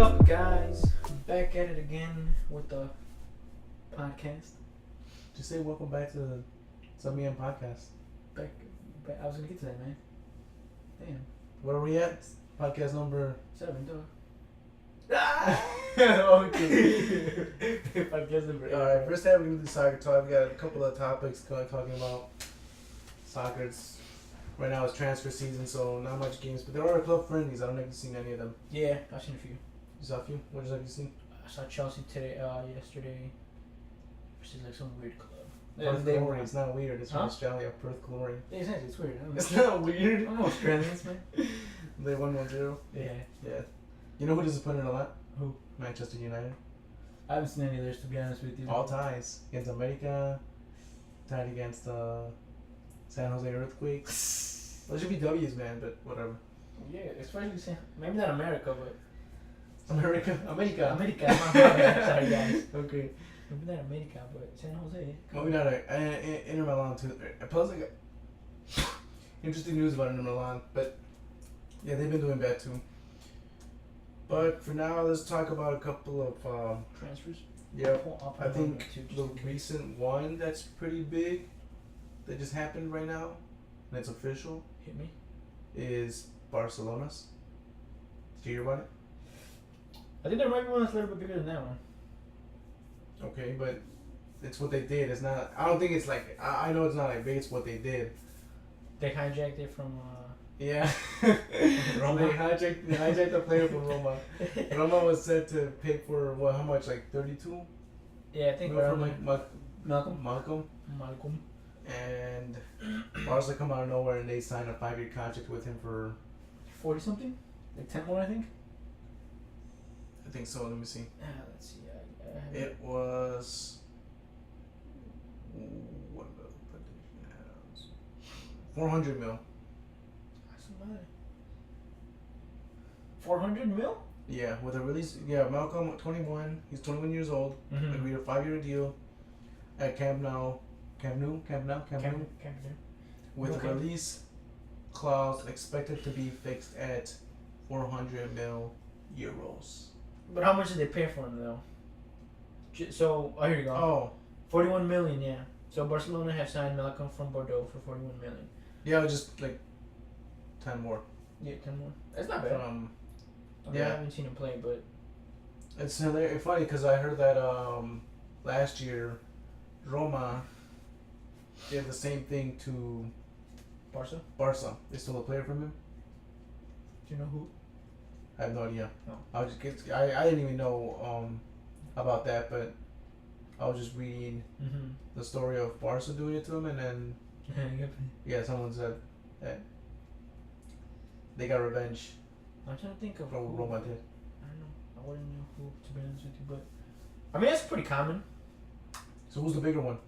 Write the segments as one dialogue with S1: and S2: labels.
S1: up, guys? Back at it again with the podcast.
S2: Just say welcome back to the Submy and podcast.
S1: Back, I was gonna get to that, man. Damn.
S2: Where are we at? Podcast number
S1: 7, dog.
S2: okay.
S1: Podcast number 8.
S2: Alright, first half we're gonna do soccer talk. We got a couple of topics talking about soccer. Right now it's transfer season, so not much games, but there are club friendlies. I don't know if you've seen any of them.
S1: Yeah, I've seen a few.
S2: You saw a few? What have you seen?
S1: I saw Chelsea today, yesterday. Which is like some weird club.
S2: Perth
S1: They
S2: Glory.
S1: won.
S2: It's not weird. It's from Australia. Perth Glory.
S1: Yeah, it's weird. I don't know.
S2: It's not weird.
S1: I'm Australians, man.
S2: They won 1-0.
S1: Yeah.
S2: Yeah. You know who disappointed a lot?
S1: Who?
S2: Manchester United.
S1: I haven't seen any of theirs, to be honest with you.
S2: All ties. Against America. Tied against San Jose Earthquakes. Those should be W's, man, but whatever.
S1: Yeah, especially maybe not America, but
S2: America.
S1: America. My bad. Sorry, guys.
S2: Okay.
S1: Maybe not America, but San Jose.
S2: Maybe not Inter Milan too. Plus, like, interesting news about Inter Milan, but yeah, they've been doing bad too. But for now, let's talk about a couple of
S1: Transfers.
S2: Yeah,
S1: I'll
S2: I think the recent one that's pretty big that just happened right now, and it's official,
S1: Hit me.
S2: is Barcelona's. Did you hear about it?
S1: I think there might be one that's a little bit bigger than that one.
S2: Okay, but it's what they did. It's not. I don't think it's like. I know it's not like big. It's what they did.
S1: They hijacked it from.
S2: Yeah.
S1: Roma.
S2: They hijacked the player from Roma. Roma was set to pay for what? How much? Like 32.
S1: Yeah, I think
S2: from
S1: around
S2: like
S1: Malcolm.
S2: Malcolm. And Barca come out of nowhere and they signed a 5-year contract with him for
S1: 40 something, like 10 more, I think.
S2: I think so. Let me see.
S1: Let's see.
S2: It was. What 400 mil.
S1: 400 mil?
S2: Yeah, with a release. Yeah, Malcolm, 21. He's 21 years old.
S1: Mm-hmm.
S2: Agreed a 5-year deal at Camp Nou. With a release clause expected to be fixed at 400 mil euros.
S1: But how much did they pay for him though? So, here you go.
S2: Oh.
S1: 41 million, yeah. So Barcelona have signed Malcolm from Bordeaux for 41 million.
S2: Yeah, just like 10 more.
S1: Yeah, 10 more. That's not bad. I haven't seen him play, but
S2: it's hilarious. It's funny because I heard that last year Roma did the same thing to Barca. They stole a player from him.
S1: Do you know who?
S2: I have no idea.
S1: No.
S2: I didn't even know about that, but I was just reading the story of Barca doing it to him, and then someone said that they got revenge.
S1: I'm trying to think of
S2: what Roma did.
S1: I don't know. I wouldn't know who, to be honest with you, but I mean it's pretty common.
S2: So who's the bigger one?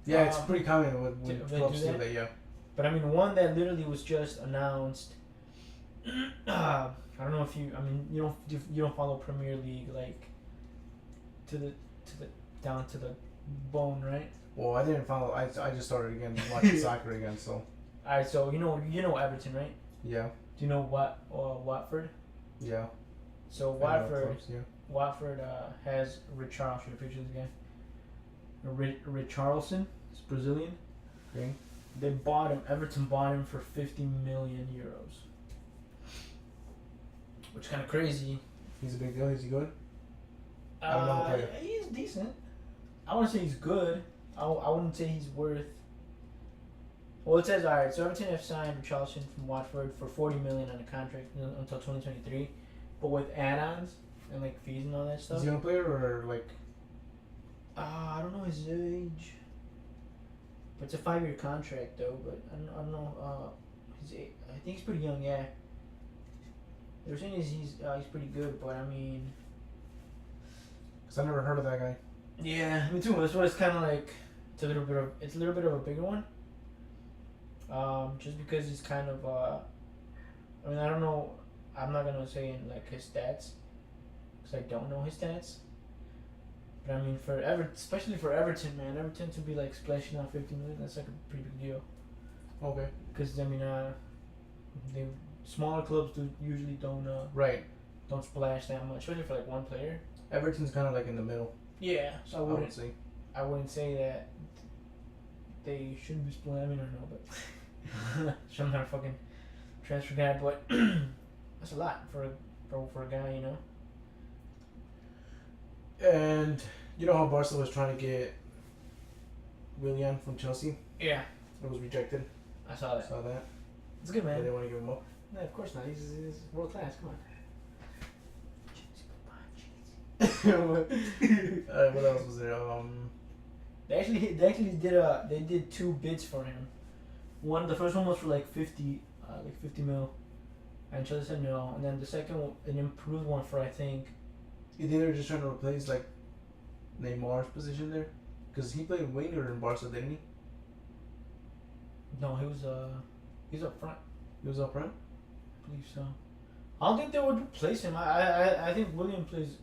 S2: Yeah, it's pretty common when clubs do that. Yeah.
S1: But I mean, one that literally was just announced. I don't know if you. I mean, you don't follow Premier League like to the down to the bone, right?
S2: Well, I didn't follow. I just started again watching soccer again. So.
S1: All right, so you know Everton, right?
S2: Yeah.
S1: Do you know Watford?
S2: Yeah.
S1: So Watford has Richarlison. Should I picture this guy? Richarlison. He's Brazilian.
S2: Okay.
S1: They bought him. Everton bought him for 50 million euros. Which is kind of crazy.
S2: He's a big deal. Is he good? I don't know the player.
S1: He's decent. I wouldn't say he's good. I wouldn't say he's worth. Well, it says alright. So Everton have signed Richarlison from Watford for 40 million on a contract until 2023, but with add-ons and like fees and all that stuff.
S2: Is he a young player or like?
S1: I don't know his age. But it's a 5-year contract though. But I don't know. I think he's pretty young. Yeah. They're saying he's pretty good, but I mean.
S2: Cause I never heard of that guy.
S1: Yeah, me too. That's what it's kind of like. It's a little bit of a bigger one. Just because he's kind of. I mean, I don't know. I'm not gonna say like his stats, cause I don't know his stats. But I mean, especially for Everton, man, Everton to be like splashing out 50 million, that's like a pretty big deal.
S2: Okay.
S1: Because I mean, they smaller clubs usually don't.
S2: Right.
S1: don't splash that much, especially for like one player.
S2: Everton's kind of like in the middle.
S1: Yeah, so
S2: I would say.
S1: I wouldn't say that they shouldn't be split. I mean, I don't know, but I'm not a fucking transfer guy, but that's a lot for a guy, you know.
S2: And you know how Barca was trying to get Willian from Chelsea?
S1: Yeah,
S2: It was rejected.
S1: I saw that.
S2: Saw that.
S1: It's good, man.
S2: They didn't want to give him up.
S1: No, of course not. He's world class. Come on.
S2: What else was there?
S1: They did 2 bids for him. The first one was for like 50 mil, and Chelsea said no. And then the second one, an improved one for I think.
S2: You think they're just trying to replace like Neymar's position there? Because he played winger in Barca, didn't he?
S1: No, he was up front.
S2: He was up front.
S1: I believe so. I don't think they would replace him. I think William plays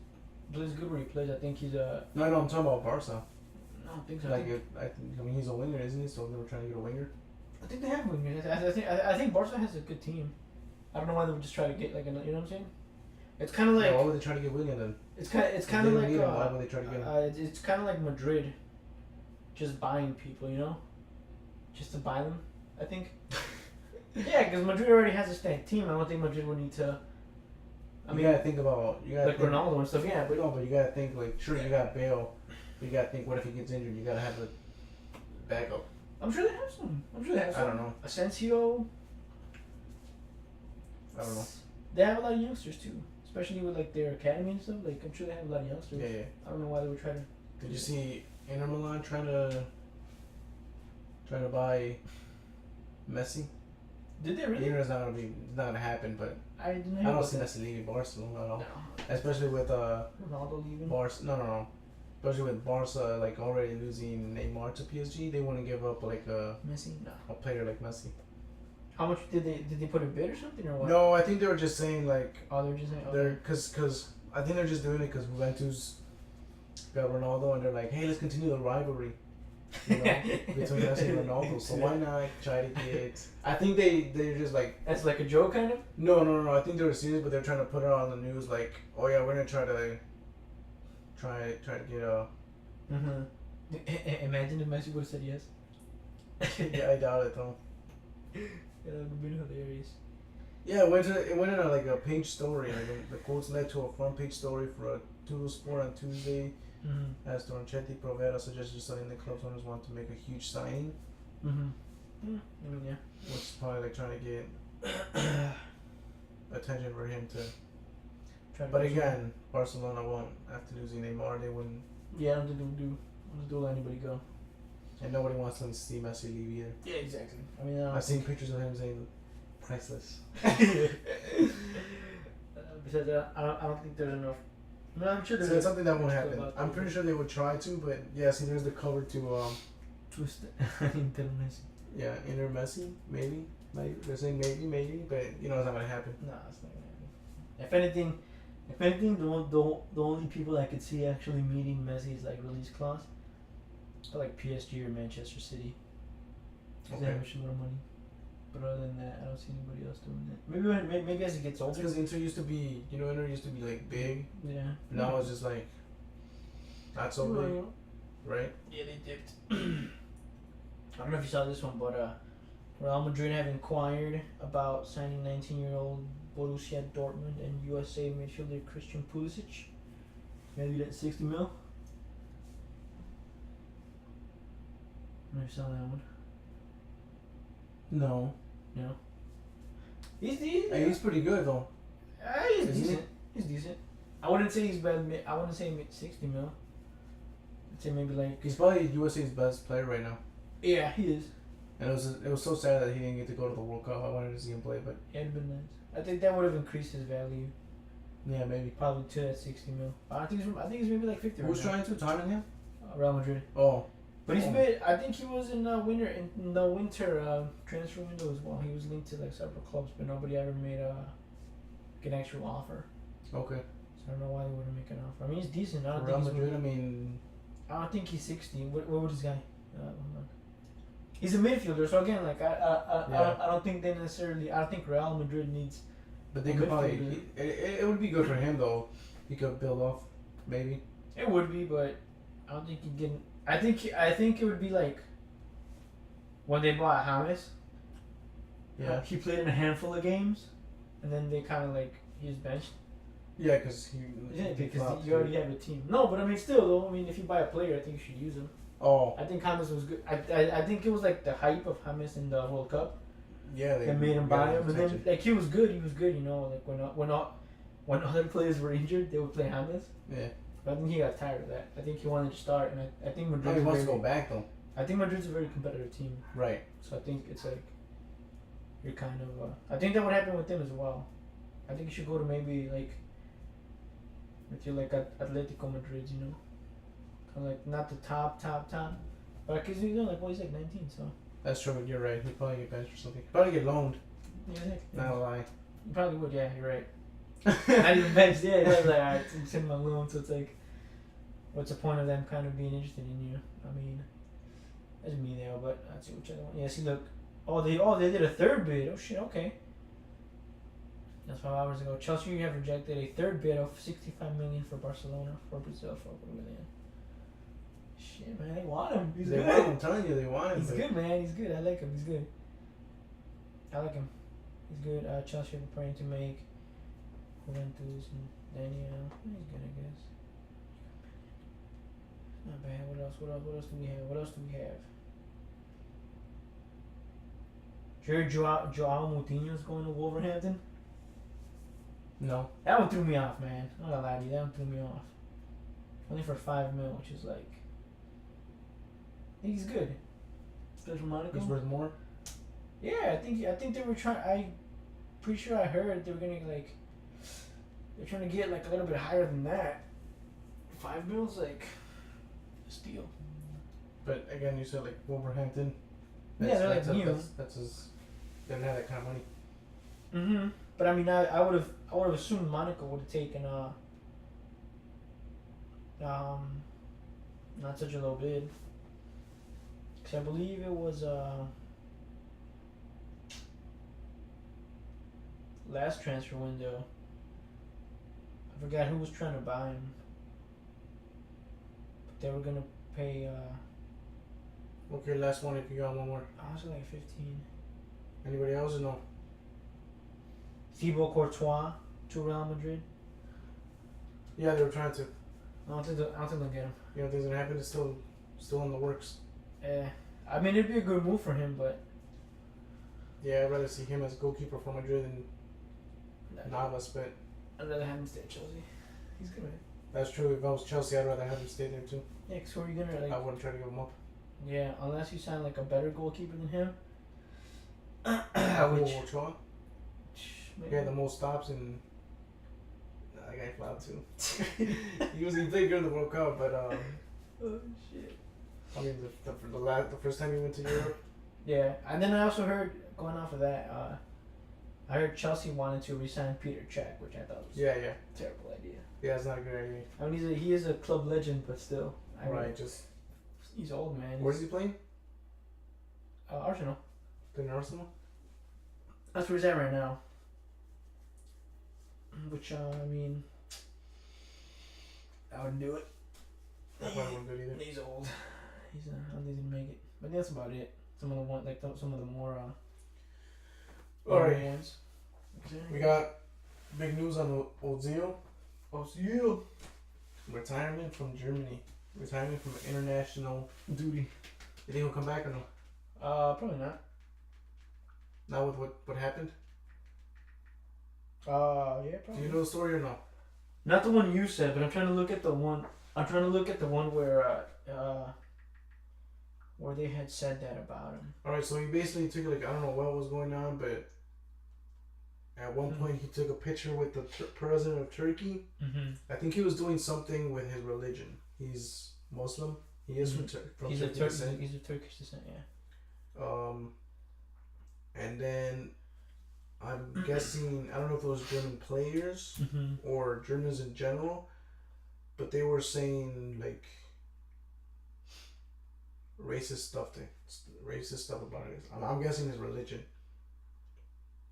S1: good where he plays. I think he's a.
S2: No, I'm talking about Barca.
S1: I don't think so.
S2: I mean, he's a winger, isn't he? So they were trying to get a winger.
S1: I think they have wingers. I think Barca has a good team. I don't know why they would just try to get like another. You know what I'm saying? It's kind of like.
S2: Why would they try to get William then?
S1: It's kind of like.
S2: Why would they try to get him?
S1: It's kind of like Madrid, just buying people. You know, just to buy them. I think. Yeah, because Madrid already has a stacked team. I don't think Madrid would need to.
S2: You gotta think about
S1: Ronaldo and stuff. Yeah, but
S2: you gotta think like sure you got Bale, but you gotta think what if he gets injured? You gotta have a backup.
S1: I'm sure they have some.
S2: I don't know.
S1: Asensio.
S2: I don't know.
S1: They have a lot of youngsters too, especially with like their academy and stuff. Like I'm sure they have a lot of youngsters.
S2: Yeah.
S1: I don't know why they would try to.
S2: Did you see Inter Milan trying to buy Messi?
S1: Did they really?
S2: It's not gonna happen, but
S1: I didn't.
S2: I don't see Messi leaving Barcelona at all.
S1: No.
S2: Especially with
S1: Ronaldo leaving.
S2: Barca. No. Especially with Barca like already losing Neymar to PSG, they wouldn't give up like
S1: Messi. No.
S2: a player like Messi.
S1: How much did they put a bid or something or what?
S2: No, I think they were just saying like.
S1: Oh, they're just saying. Okay.
S2: They're because I think they're just doing it because Juventus got Ronaldo and they're like, hey, let's continue the rivalry. You know, between Messi and Ronaldo. So why not try to get? I think they're just like.
S1: That's like a joke, kind of.
S2: No. I think they were serious, but they're trying to put it on the news like, oh yeah, we're gonna try to get a.
S1: Imagine if Messi would have said yes.
S2: Yeah, I doubt it though.
S1: That would have been hilarious.
S2: Yeah, it went in like a page story. Like the quotes led to a front page story for a Sport on Tuesday. As Torrencetti Provera suggested selling the club's owners want to make a huge signing.
S1: I mean, yeah.
S2: Which is probably like trying to get attention for him to. But again, Barcelona won't, after losing Neymar, they wouldn't.
S1: Yeah, I don't think they would do let anybody go.
S2: And nobody wants them to see Messi leave either.
S1: Yeah, exactly. I mean,
S2: I've seen pictures of him saying, priceless.
S1: Besides, I don't think there's enough. I mean, I'm sure there's.
S2: So it's something that won't happen. I'm pretty sure they would try to, but yeah, see, there's the cover to.
S1: Twist. Inter Messi.
S2: Yeah, Inter Messi, maybe. They're saying maybe, but you know it's not gonna happen.
S1: No, it's not gonna happen. If anything, the only people I could see actually meeting Messi is like release clause. Like PSG or Manchester City. Because they have a shitload of money. But other than that, I don't see anybody else doing that. Maybe as it gets older.
S2: Because Inter used to be, Inter used to be like big.
S1: Yeah.
S2: Now it's just like not so big, right?
S1: Yeah, they dipped. I don't know if you saw this one, but Real Madrid have inquired about signing 19-year-old Borussia Dortmund and USA midfielder Christian Pulisic. Maybe that's 60 mil. I don't know if you saw that one.
S2: No.
S1: No. He's
S2: pretty good though.
S1: He's decent. He's decent. I wouldn't say he's bad. I wouldn't say 60 mil. I'd say maybe like.
S2: He's probably USA's best player right now.
S1: Yeah, he is.
S2: And it was so sad that he didn't get to go to the World Cup. I wanted to see him play, but
S1: it'd been nice. I think that would have increased his value.
S2: Yeah, maybe.
S1: Probably to that 60 mil. I think he's maybe like 50.
S2: Who's trying to? Tottenham?
S1: Real Madrid.
S2: Oh.
S1: But he's been. I think he was in the winter transfer window as well. He was linked to like several clubs, but nobody ever made an actual offer.
S2: Okay.
S1: So I don't know why they wouldn't make an offer. I mean, he's decent. I don't
S2: Real
S1: think
S2: Madrid. I mean.
S1: I don't think he's 60. What was this guy? Hold on. He's a midfielder. So again, like I don't think they necessarily. I don't think Real Madrid needs
S2: But they could probably. It would be good for him though. He could build off, maybe.
S1: It would be, but I don't think he'd get. I think it would be like when they bought James.
S2: Yeah.
S1: He played in a handful of games, and then they kind of like he was benched.
S2: Yeah, because
S1: because you already have a team. No, but I mean, still though. I mean, if you buy a player, I think you should use him.
S2: Oh.
S1: I think James was good. I think it was like the hype of James in the World Cup.
S2: Yeah,
S1: they made him buy him, and then like he was good. He was good, you know. Like when other players were injured, they would play James.
S2: Yeah.
S1: But I think he got tired of that. I think he wanted to start, and I think Madrid.
S2: He wants to go back though.
S1: I think Madrid's a very competitive team.
S2: Right.
S1: So I think it's like you're kind of. I think that would happen with him as well. I think you should go to maybe like with you like Atletico Madrid, you know, kind of like not the top, but because you know like he's like 19, so.
S2: That's true. You're right. He'd probably get benched or something. He'd probably get loaned.
S1: Yeah.
S2: Not a lie.
S1: You probably would. Yeah, you're right. Not even benched. Yeah, he's like, alright, send him on loan. So it's like, what's the point of them kind of being interested in you? I mean, that's me there, but let's see which other one. Yeah, see, look. They did a third bid. Oh shit. Okay. That's 5 hours ago. Chelsea have rejected a third bid of 65 million for Barcelona for Brazil for $1 million. Shit, man, they want him. He's good.
S2: Want him. I'm telling you, they want him.
S1: He's good, man. He's good. I like him. He's good. I like him. He's good. Chelsea are preparing to make Juventus and Daniel. He's good, I guess. Not bad. What else do we have? Sure, Joao Moutinho's going to Wolverhampton.
S2: No.
S1: That one threw me off, man. I'm not gonna lie to you. That one threw me off. Only for $5 million, which is like. I think he's good. Good for Monaco.
S2: He's worth more.
S1: Yeah, I think they were trying. I pretty sure I heard they were gonna like. They're trying to get like a little bit higher than that. $5 million's like a steal.
S2: But again, you said like Wolverhampton.
S1: Yeah, they're like new.
S2: That's his. They don't have that kind of money.
S1: Mm-hmm. But I mean, I would have assumed Monaco would have taken not such a low bid. Cause I believe it was last transfer window. I forgot who was trying to buy him. But they were gonna pay.
S2: Okay, last one. If you got one more.
S1: I was like 15.
S2: Anybody else or no?
S1: Thibaut Courtois to Real Madrid.
S2: Yeah, they were trying to.
S1: I don't think they'll get him.
S2: You know, things that happen. It's still in the works.
S1: I mean, it'd be a good move for him, but.
S2: Yeah, I'd rather see him as goalkeeper for Madrid than Navas, but.
S1: I'd rather have him stay at Chelsea. He's good, man.
S2: That's true. If I was Chelsea, I'd rather have him stay there too.
S1: Yeah, because who are you gonna like?
S2: I wouldn't try to give him up.
S1: Yeah, unless you sign like a better goalkeeper than him.
S2: Ochoa.
S1: Maybe.
S2: He had the most stops and that guy flopped too. he played good in the World Cup, but
S1: oh shit.
S2: I mean the first time he went to Europe.
S1: Yeah, and then I also heard going off of that, I heard Chelsea wanted to re-sign Peter Cech, which I thought was
S2: a
S1: terrible idea.
S2: Yeah, it's not a good idea.
S1: I mean, he is a club legend, but still. He's old, man.
S2: Where's he playing?
S1: Arsenal.
S2: Playing Arsenal.
S1: That's where he's at right now. Which I mean, I wouldn't do it.
S2: That probably wouldn't do it either.
S1: He's old. I don't think he's gonna make it. But that's about it. Some of the more
S2: alright
S1: ones.
S2: We got big news on Ozil.
S1: Ozil.
S2: Retirement from Germany. Retirement from international duty. You think he'll come back or no?
S1: Probably not.
S2: Not with what happened?
S1: Yeah, probably.
S2: Do you know the story or no?
S1: Not the one you said, but I'm trying to look at the one. Where they had said that about him.
S2: Alright, so he basically took like I don't know what was going on, but at one point he took a picture with the president of Turkey.
S1: Mm-hmm.
S2: I think he was doing something with his religion. He's Muslim. He is from
S1: He's
S2: Turkish descent.
S1: He's a Turkish descent, yeah.
S2: And then I'm guessing I don't know if it was German players or Germans in general, but they were saying like racist stuff about it. I'm guessing his religion.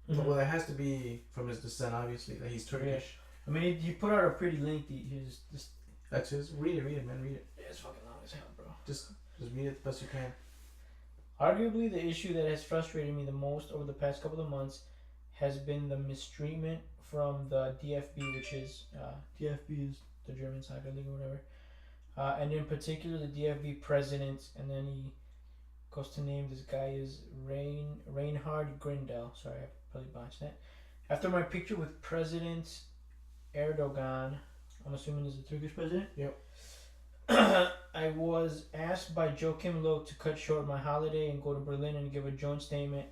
S2: Well, it has to be from his descent, obviously. That he's Turkish.
S1: Yeah. I mean, he put out a pretty lengthy. Just
S2: That's his. Read it, man. Read it.
S1: Yeah, it's fucking long as hell, bro.
S2: Just read it the best you can.
S1: Arguably, the issue that has frustrated me the most over the past couple of months has been the mistreatment from the DFB, which is DFB is the German soccer league or whatever, and in particular the DFB president, and then he goes to name this guy is Reinhard Grindel. Sorry, I probably botched that. After my picture with President Erdogan, I'm assuming he's the Turkish president.
S2: Yep.
S1: I was asked by Joachim Low to cut short my holiday and go to Berlin and give a joint statement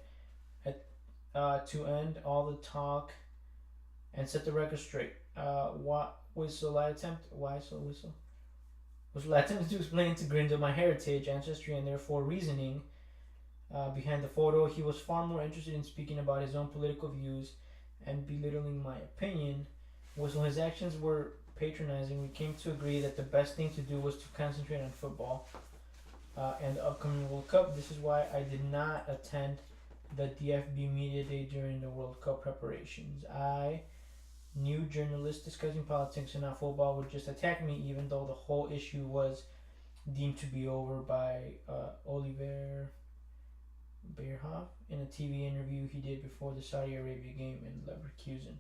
S1: to end all the talk and set the record straight. Whistle I attempt to explain to Grindel my heritage, ancestry, and therefore reasoning behind the photo. He was far more interested in speaking about his own political views and belittling my opinion. While his actions were patronizing, we came to agree that the best thing to do was to concentrate on football and the upcoming World Cup. This is why I did not attend the DFB Media Day during the World Cup preparations. I knew journalists discussing politics and not football would just attack me, even though the whole issue was deemed to be over by Oliver Bierhoff in a TV interview he did before the Saudi Arabia game in Leverkusen.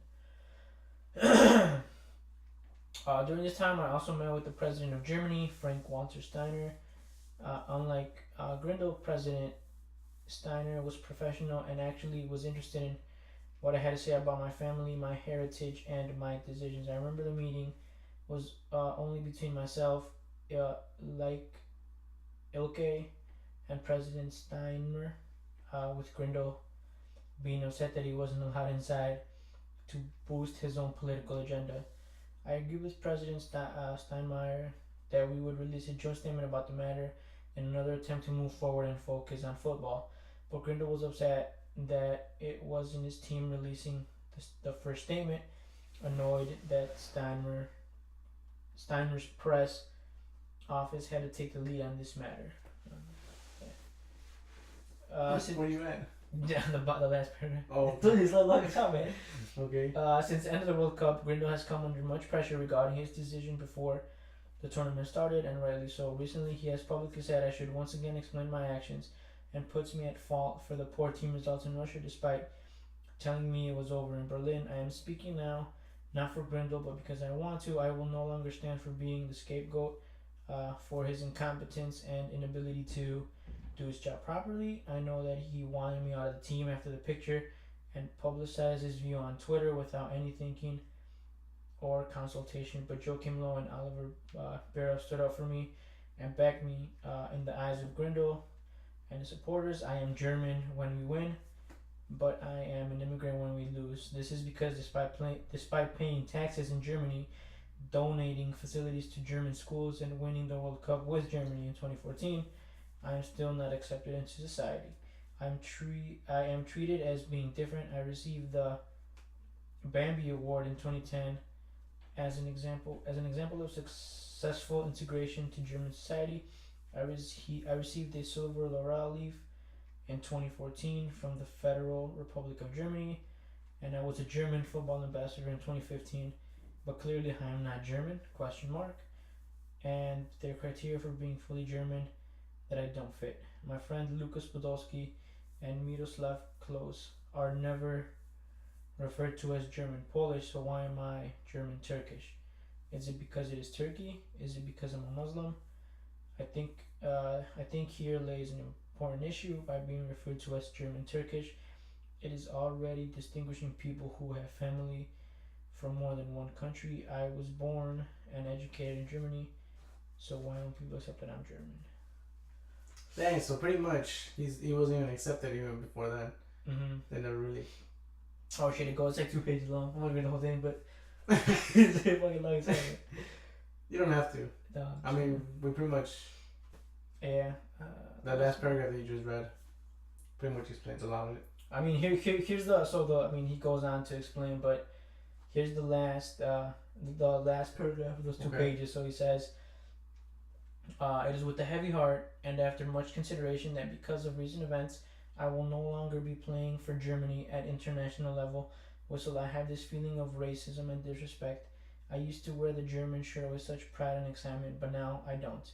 S1: During this time, I also met with the president of Germany, Frank-Walter Steiner. Unlike Grindel, President Steiner was professional and actually was interested in what I had to say about my family, my heritage, and my decisions. I remember the meeting was only between myself, like Ilke, and President Steiner, with Grindel being upset that he wasn't allowed inside to boost his own political agenda. I agreed with President Steinmeier that we would release a joint statement about the matter in another attempt to move forward and focus on football. But Grindel was upset that it wasn't his team releasing the first statement, annoyed that Steiner's press office had to take the lead on this matter.
S2: Where you at?
S1: Yeah, the last paragraph.
S2: Oh.
S1: It's long as hell, man.
S2: Okay.
S1: Since the end of the World Cup, Grindel has come under much pressure regarding his decision before the tournament started, and rightly so. Recently, he has publicly said I should once again explain my actions and puts me at fault for the poor team results in Russia, despite telling me it was over in Berlin. I am speaking now, not for Grindel, but because I want to. I will no longer stand for being the scapegoat for his incompetence and inability to do his job properly. I know that he wanted me out of the team after the picture and publicized his view on Twitter without any thinking or consultation, but Joachim Low and Oliver Bierhoff stood up for me and backed me in the eyes of Grindel and his supporters. I am German when we win, but I am an immigrant when we lose. This is because despite paying taxes in Germany, donating facilities to German schools, and winning the World Cup with Germany in 2014, I am still not accepted into society. I am treated as being different. I received the Bambi Award in 2010 as an example of successful integration to German society. I received a Silver Laurel Leaf in 2014 from the Federal Republic of Germany, and I was a German football ambassador in 2015. But clearly, I am not German? ? And their criteria for being fully German that I don't fit. My friend Lukas Podolski and Miroslav Klose are never referred to as German Polish, so why am I German Turkish? Is it because it is Turkey? Is it because I'm a Muslim? I think here lays an important issue. By being referred to as German Turkish, it is already distinguishing people who have family from more than one country. I was born and educated in Germany, so why don't people accept that I'm German?
S2: Dang, so pretty much he wasn't even accepted even before that.
S1: Mm-hmm.
S2: They never really.
S1: Oh shit, it goes like 2 pages long. I'm not gonna read the whole thing, but it's fucking long as hell.
S2: You don't have to.
S1: No,
S2: I mean, we pretty much.
S1: Yeah.
S2: That last paragraph that you just read pretty much explains a lot of it.
S1: I mean, here's he goes on to explain, but here's the last paragraph of those 2 pages. So he says, it is with a heavy heart and after much consideration that because of recent events, I will no longer be playing for Germany at international level. Whistle, I have this feeling of racism and disrespect. I used to wear the German shirt with such pride and excitement, but now I don't.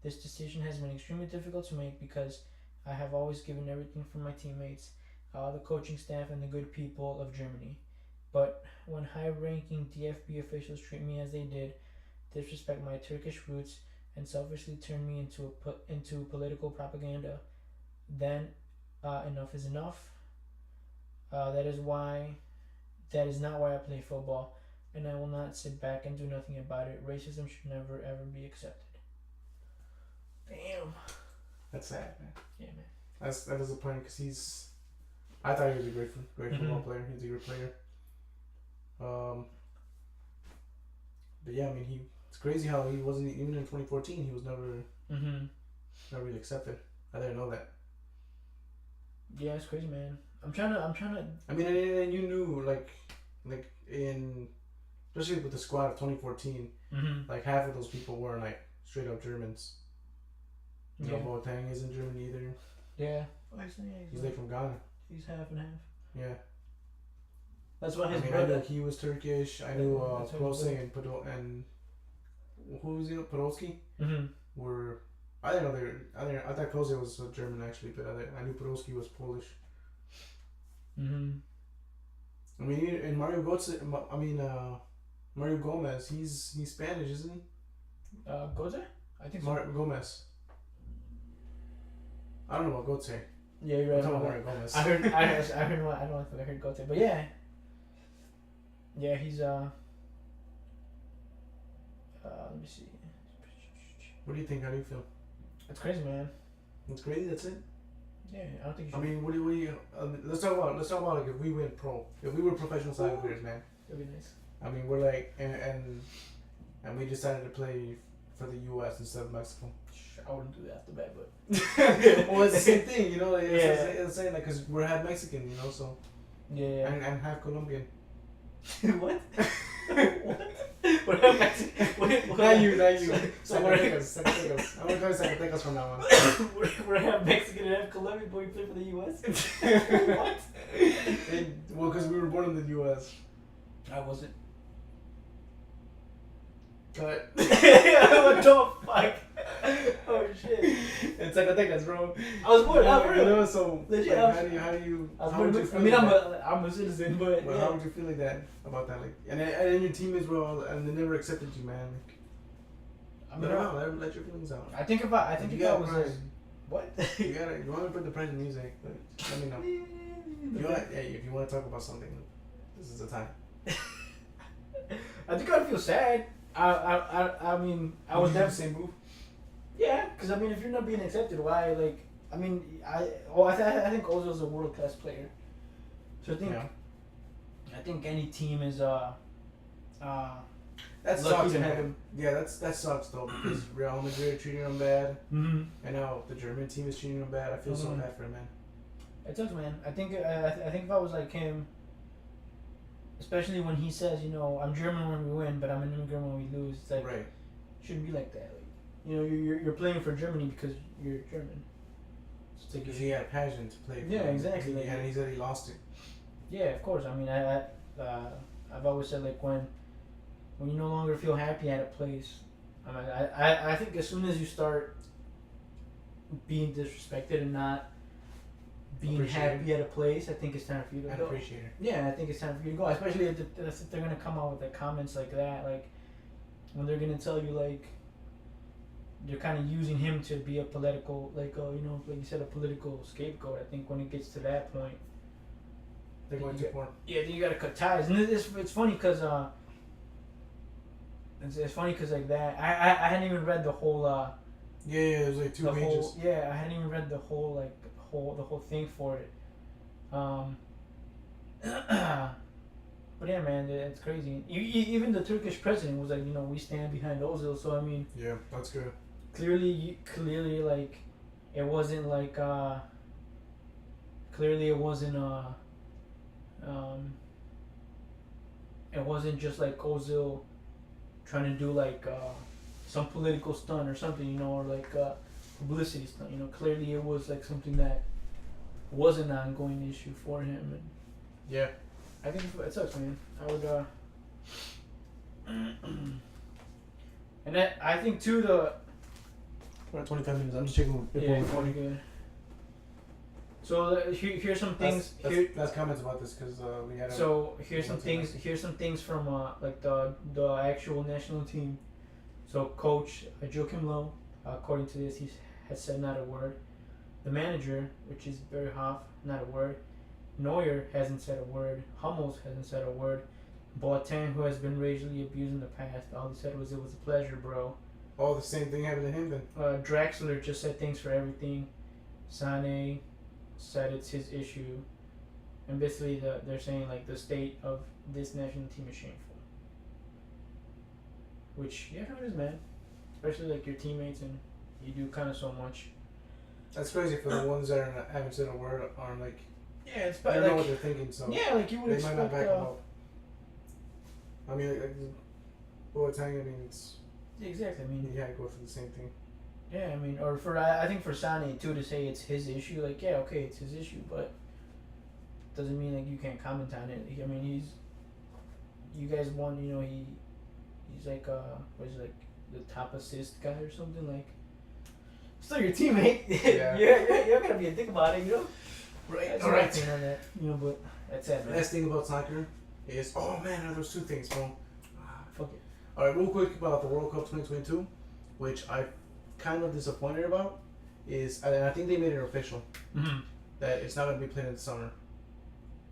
S1: This decision has been extremely difficult to make because I have always given everything for my teammates, the coaching staff, and the good people of Germany. But when high-ranking DFB officials treat me as they did, disrespect my Turkish roots, and selfishly turn me into political propaganda, then enough is enough. That is why that is not why I play football, and I will not sit back and do nothing about it. Racism should never ever be accepted. Damn.
S2: That's sad, man.
S1: Yeah, man.
S2: That disappointing because I thought he was a great football player. He's a great player. But yeah, I mean, it's crazy how he wasn't even in 2014. He was never really accepted. I didn't know that.
S1: Yeah, it's crazy, man. I'm trying to.
S2: I mean, and you knew like in especially with the squad of 2014, like half of those people were like straight up Germans. You know, Boateng isn't German either.
S1: Yeah.
S2: He's like from Ghana.
S1: He's half and half.
S2: Yeah.
S1: That's why his
S2: I knew he was Turkish. I knew Klose and who was it? Podolski were. I didn't know they were. I thought Klose was German actually, but I knew Podolski was Polish. I mean, and Mario Gomez. He's Spanish, isn't he?
S1: Goze? I think so.
S2: Gomez. I don't know about Götze.
S1: Yeah, you're right.
S2: I'm talking about Mario Gomez.
S1: I heard. I don't know if I heard Gote, but yeah. Yeah, he's let me see.
S2: What do you think? How do you feel?
S1: It's crazy, man.
S2: It's crazy. That's it.
S1: Yeah, I don't think you should.
S2: I mean, what do you? Let's talk about like if we went pro, if we were professional soccer players, man.
S1: That'd be nice.
S2: I mean, we're like and we decided to play for the U.S. instead of Mexico.
S1: I wouldn't do that after that, but
S2: well, it's the same thing, you know. Like, it's the same, like, cause we're half Mexican, you know, so
S1: yeah.
S2: and half Colombian.
S1: What? What? We're half Mexican.
S2: Not you.
S1: So
S2: Zacatecas. I'm gonna call you Zacatecas from now on.
S1: we're half Mexican and half Colombian, but we play for the U.S. What?
S2: Well, because we were born in the U.S.
S1: I wasn't.
S2: Cut.
S1: What the fuck? Oh shit!
S2: It's Zacatecas, bro.
S1: I was born.
S2: You know, so
S1: legit.
S2: Like, how do you?
S1: I'm a citizen, but
S2: well, how would you feel like that about that? Like, and then your teammates were all, and they never accepted you, man. Like, I mean, let your feelings out.
S1: I think if I was like, what?
S2: you want to put the price in music, but let me know. If you want to talk about something, this is the time.
S1: I think I'd feel sad. I mean, I was never
S2: same move.
S1: Yeah, because I mean, if you're not being accepted, why? Like, I mean, I think Ozil's a world class player. So I think any team is
S2: that
S1: lucky
S2: sucks,
S1: to have him.
S2: Yeah, that sucks though because Real Madrid are treating him bad, and now the German team is treating him bad. I feel so bad for him, man.
S1: It sucks, man. I think if I was like him, especially when he says, you know, I'm German when we win, but I'm an immigrant when we lose. It's like,
S2: right.
S1: Shouldn't be like that. Like, you know, you're playing for Germany because you're German.
S2: Because he had passion to play.
S1: Yeah, exactly.
S2: And he said he lost it.
S1: Yeah, of course. I mean, I've always said like when you no longer feel happy at a place, I think as soon as you start being disrespected and not being happy at a place, I think it's time for you to go.
S2: Appreciate it.
S1: Yeah, I think it's time for you to go. Especially if they're gonna come out with like comments like that, like when they're gonna tell you like they're kind of using him to be a political, like you know, like you said, a political scapegoat. I think when it gets to that point,
S2: they're going too far.
S1: Yeah, then you gotta cut ties, and it's funny because it's funny because like that I hadn't even read the whole
S2: yeah, it was like 2 pages.
S1: I hadn't even read the whole the whole thing for it. But yeah, man, it's crazy. Even the Turkish president was like, you know, we stand behind Ozil. So I mean,
S2: yeah, that's good.
S1: Clearly, like, it wasn't like clearly it wasn't it wasn't just like Ozil trying to do like some political stunt or something, you know, or like publicity stunt. You know, clearly it was like something that was an ongoing issue for him. And
S2: Yeah.
S1: I think it sucks, man. I would. And that, I think too
S2: We're at 25 minutes. I'm just checking.
S1: Yeah, pretty good. So here's some things.
S2: That's comments about this because we had.
S1: So here's some things. Here's some things from like the actual national team. So coach Joachim Low, according to this, he has said not a word. The manager, which is Barry Hoff, not a word. Neuer hasn't said a word. Hummels hasn't said a word. Boateng, who has been racially abused in the past, all he said was, "It was a pleasure, bro."
S2: Oh, the same thing happened to him then.
S1: Draxler just said thanks for everything. Sane said it's his issue, and basically they're saying like the state of this national team is shameful. Which yeah, it is, man. Especially like your teammates, and you do kind of so much.
S2: That's crazy for the ones that haven't said a word are like.
S1: Yeah, it's
S2: I don't know what they're thinking, so
S1: yeah, like you would
S2: they
S1: expect.
S2: might not back them up. I mean, like Boateng, I mean, it's.
S1: Yeah, exactly. I mean,
S2: he had to go through the same thing.
S1: Yeah, I mean, or for I think for Sane too to say it's his issue, like yeah, okay, it's his issue, but doesn't mean like you can't comment on it. I mean, you guys won, you know, he's like what is it, like the top assist guy or something, like still your teammate.
S2: Yeah.
S1: you're gonna be a dick about it, you know.
S2: Right.
S1: That's
S2: All
S1: my
S2: right.
S1: opinion on that, you know, but that's it, man.
S2: Last thing about soccer is there's two things, bro.
S1: Fuck it.
S2: All right, real quick about the World Cup 2022, which I kind of disappointed about, is and I think they made it official that it's not going to be played in the summer.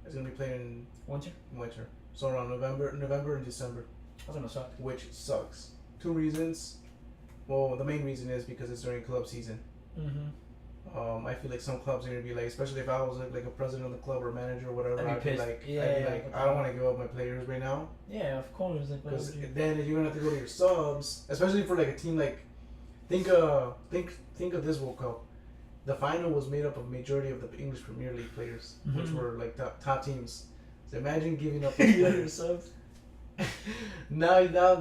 S2: It's going to be played in winter. So around November and December.
S1: That's gonna suck.
S2: Which sucks. Two reasons. Well, the main reason is because it's during club season. I feel like some clubs are gonna be like, especially if I was like a president of the club or manager or whatever, I'd be like, I don't want to give up my players right now.
S1: Yeah, of course.
S2: Because then you're gonna have to go to your subs, especially for like a team like, think of this World Cup. The final was made up of majority of the English Premier League players, which were like top teams. So imagine giving up those players.
S1: subs.
S2: now you got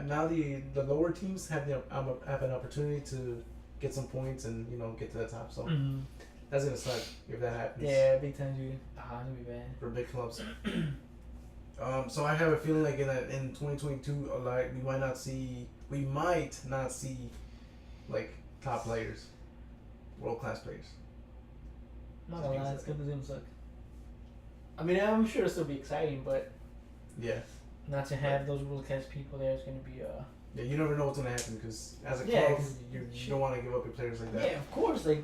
S2: now the lower teams have an opportunity to get some points and get to the top. So that's gonna suck if that happens.
S1: Yeah, big time, dude. It'll be bad
S2: for big clubs. So I have a feeling like in 2022, like we might not see like top players, world class players.
S1: Not gonna lie, it's gonna suck. I mean, I'm sure it'll still be exciting, but
S2: yeah,
S1: not to have those world class people there is gonna be
S2: Yeah, you never know what's gonna happen because as a club, you don't want to give up your players like that.
S1: Yeah, of course, like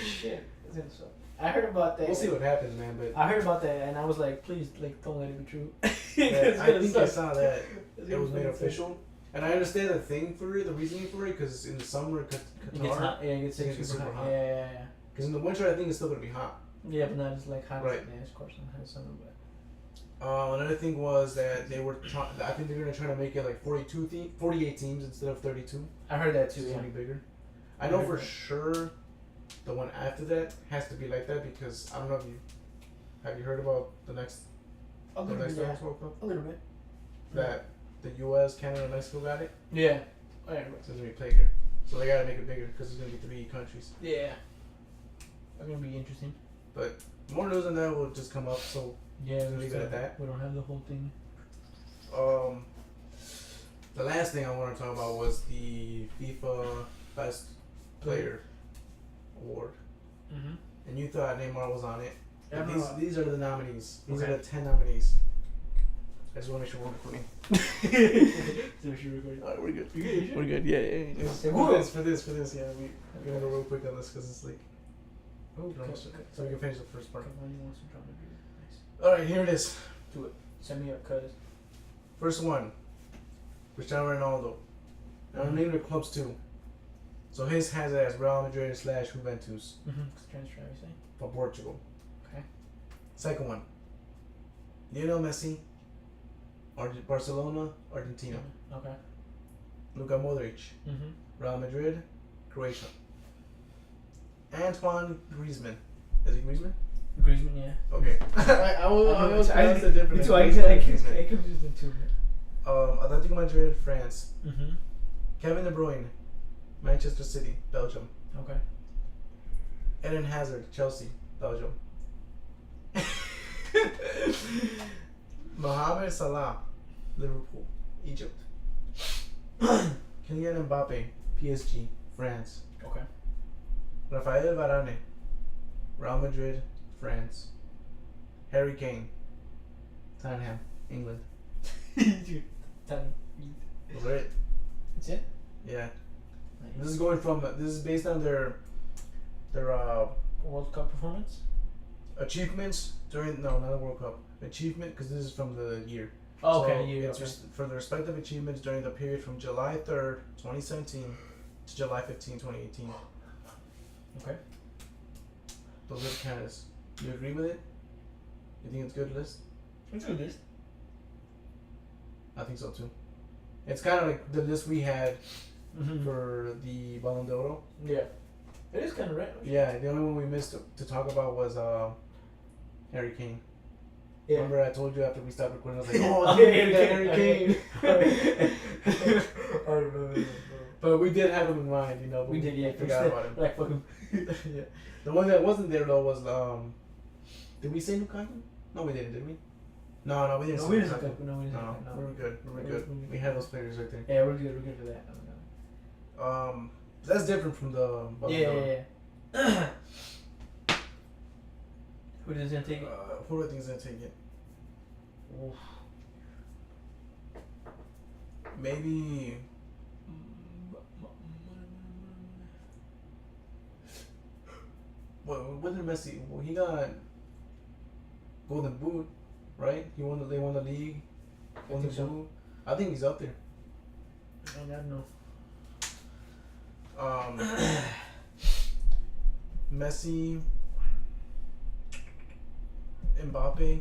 S1: shit. It's gonna suck. I heard about that.
S2: We'll see what happens, man. But
S1: I heard about that, and I was like, please, like, don't let it be true.
S2: Yeah, I think I saw that it was made official, and I understand the reasoning for it, because in the summer, Qatar,
S1: it gets hot. Yeah, it gets super hot. Yeah.
S2: Because in the winter, I think it's still gonna be hot.
S1: Yeah, but not as like hot.
S2: Right.
S1: Yeah, of course, not as summer, but.
S2: Another thing was that I think they're gonna try to make it like 48 teams instead of 32.
S1: I heard that too.
S2: It's
S1: Yeah.
S2: gonna be bigger. I know for sure the one after that has to be like that, because I don't know if have you heard about the next World Cup?
S1: A little bit.
S2: That the U.S., Canada, and Mexico got it.
S1: Yeah.
S2: So it's gonna be played here. So they gotta make it bigger because it's gonna be 3 countries.
S1: Yeah. That's gonna be interesting.
S2: But more news on that will just come up. So
S1: yeah,
S2: we'll leave it at that.
S1: We don't have the whole thing.
S2: The last thing I want to talk about was the FIFA Best Player Award. And you thought Neymar was on it.
S1: Yeah,
S2: these are the nominees. These
S1: okay.
S2: are the 10 nominees. I just want to make sure we're recording. Alright, we're good. We're good. Yeah. For this. Yeah, we're gonna go real quick on this because it's like. So we can finish the first part.
S1: Nice.
S2: Alright, here it is.
S1: Do it. Send me up, cuz.
S2: First one, Cristiano Ronaldo. Now I'm naming the clubs too. So his has it as Real Madrid / Juventus.
S1: Transfer, I say.
S2: For Portugal.
S1: Okay.
S2: Second one, Lionel Messi, Barcelona, Argentina.
S1: Okay.
S2: Luka Modric, Real Madrid, Croatia. Antoine Griezmann. Is he Griezmann?
S1: Griezmann, yeah.
S2: Okay. I
S1: confused the two.
S2: Atletico Madrid, France. Kevin De Bruyne, Manchester City, Belgium.
S1: Okay.
S2: Eden Hazard, Chelsea, Belgium. Mohamed Salah, Liverpool, Egypt. Kylian Mbappe, PSG, France.
S1: Okay.
S2: Rafael Varane, Real Madrid, France. Harry Kane, Tottenham, England. Those are it.
S1: That's it?
S2: Yeah.
S1: Nice.
S2: This is based on their
S1: World Cup performance?
S2: achievements during not the World Cup achievement, because this is from the year.
S1: Oh, okay,
S2: So
S1: yeah.
S2: it's for the respective achievements during the period from July 3rd, 2017 to July 15, 2018.
S1: Okay.
S2: Those are the candidates. You agree with it? You think it's a good list?
S1: It's a good list.
S2: I think so too. It's kind of like the list we had
S1: Mm-hmm.
S2: for the Ballon d'Oro.
S1: Yeah. It is kind of random.
S2: Yeah, the only one we missed to talk about was Harry Kane.
S1: Yeah.
S2: Remember I told you after we stopped recording, I was like,
S1: Oh,
S2: Harry Kane.
S1: I remember.
S2: But we did have him in mind, you know.
S1: We did, yeah.
S2: We forgot about him.
S1: Like fucking.
S2: Yeah. The one that wasn't there though was did we say Lukaku? No, we didn't, did we? No, we didn't.
S1: No,
S2: say
S1: we didn't.
S2: Lukaku.
S1: No, we didn't.
S2: No,
S1: No.
S2: we were good. We were good. We had those players right there.
S1: Yeah, we're good. We're good for that.
S2: That's different from the Ballon d'Or.
S1: Yeah. Who does that take it?
S2: Who do I think is gonna take it?
S1: Oof.
S2: Maybe. What did Messi? Well, he got Golden Boot, right? They won the league. Golden Boot. I think he's up there.
S1: I don't know.
S2: Messi, Mbappe,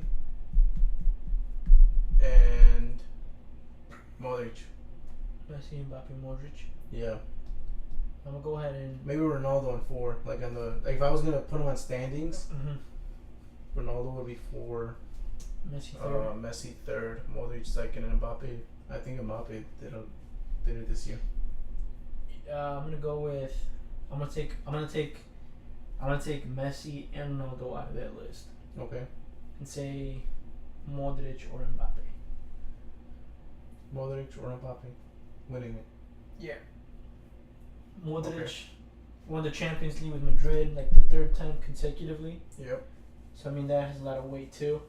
S2: and Modric.
S1: Messi, Mbappe, Modric.
S2: Yeah.
S1: I'm gonna go ahead and.
S2: Maybe Ronaldo in 4. Like if I was gonna put him on standings, Ronaldo would be 4.
S1: Messi third.
S2: Messi 3rd, Modric 2nd, and Mbappe. I think Mbappe did it this year.
S1: I'm gonna go with. I'm gonna take Messi and Ronaldo out of that list
S2: Okay.
S1: and say Modric or Mbappe.
S2: Modric or Mbappe winning it.
S1: Yeah. Modric
S2: Okay.
S1: won the Champions League with Madrid like the 3rd time consecutively.
S2: Yep.
S1: So I mean that has a lot of weight too.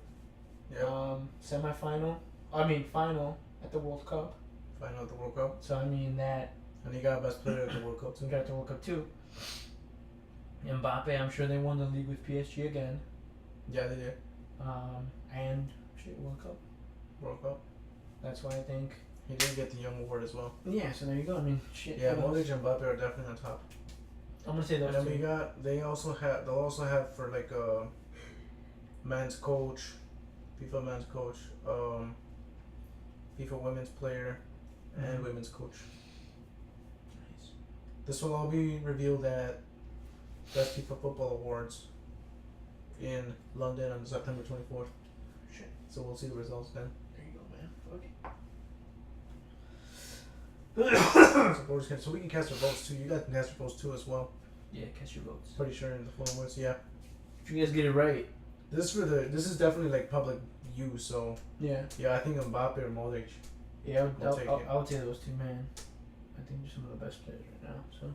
S2: Yep.
S1: Final at the World Cup.
S2: Final at the World Cup.
S1: So I mean that.
S2: And he got best player at the World Cup too.
S1: We got the World Cup too. Mbappe, I'm sure they won the league with PSG again.
S2: Yeah, they did.
S1: And World Cup.
S2: World Cup.
S1: That's why I think.
S2: He did get the Young Award as well.
S1: Yeah, so there you go. I mean, shit.
S2: Yeah, Modric and Mbappe are definitely on top.
S1: I'm gonna say those
S2: And
S1: two.
S2: then they'll also have for like man's coach, FIFA man's coach, FIFA women's player, and women's coach.
S1: Nice.
S2: This will all be revealed at Best FIFA Football Awards in London on September 24th.
S1: Shit.
S2: So we'll see the results then.
S1: There you go, man. Fuck it.
S2: So we can cast our votes too. You guys can cast your votes too as well.
S1: Yeah, cast your votes.
S2: Pretty sure in the full awards, yeah.
S1: If you guys get it right.
S2: This is definitely like public use, so
S1: Yeah.
S2: yeah, I think Mbappe or Modric.
S1: Yeah,
S2: We'll take it.
S1: I would say those two, man. I think they're some of the best players right now. So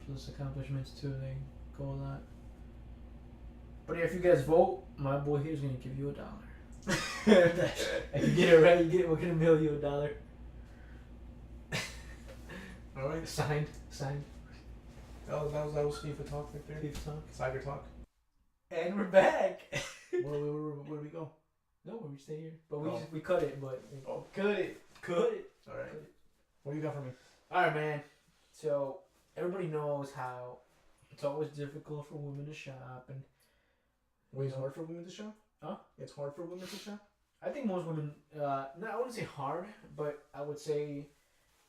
S1: plus accomplishments too, they go a lot. But yeah, if you guys vote, my boy here's gonna give you $1. If you get it right, we're gonna mail you $1.
S2: All right.
S1: Signed.
S2: That was FIFA talk right there.
S1: FIFA talk.
S2: Soccer talk.
S1: And we're back.
S2: Where do we go?
S1: No, we stay here. But we
S2: Oh.
S1: we cut it, but
S2: Cut it.
S1: cut it.
S2: All right. What do you got for me?
S1: Alright, man. So everybody knows how it's always difficult for women to shop, and
S2: Wait, it's hard for women to shop?
S1: Huh?
S2: It's hard for women to shop?
S1: I think most women, no, I wouldn't say hard, but I would say,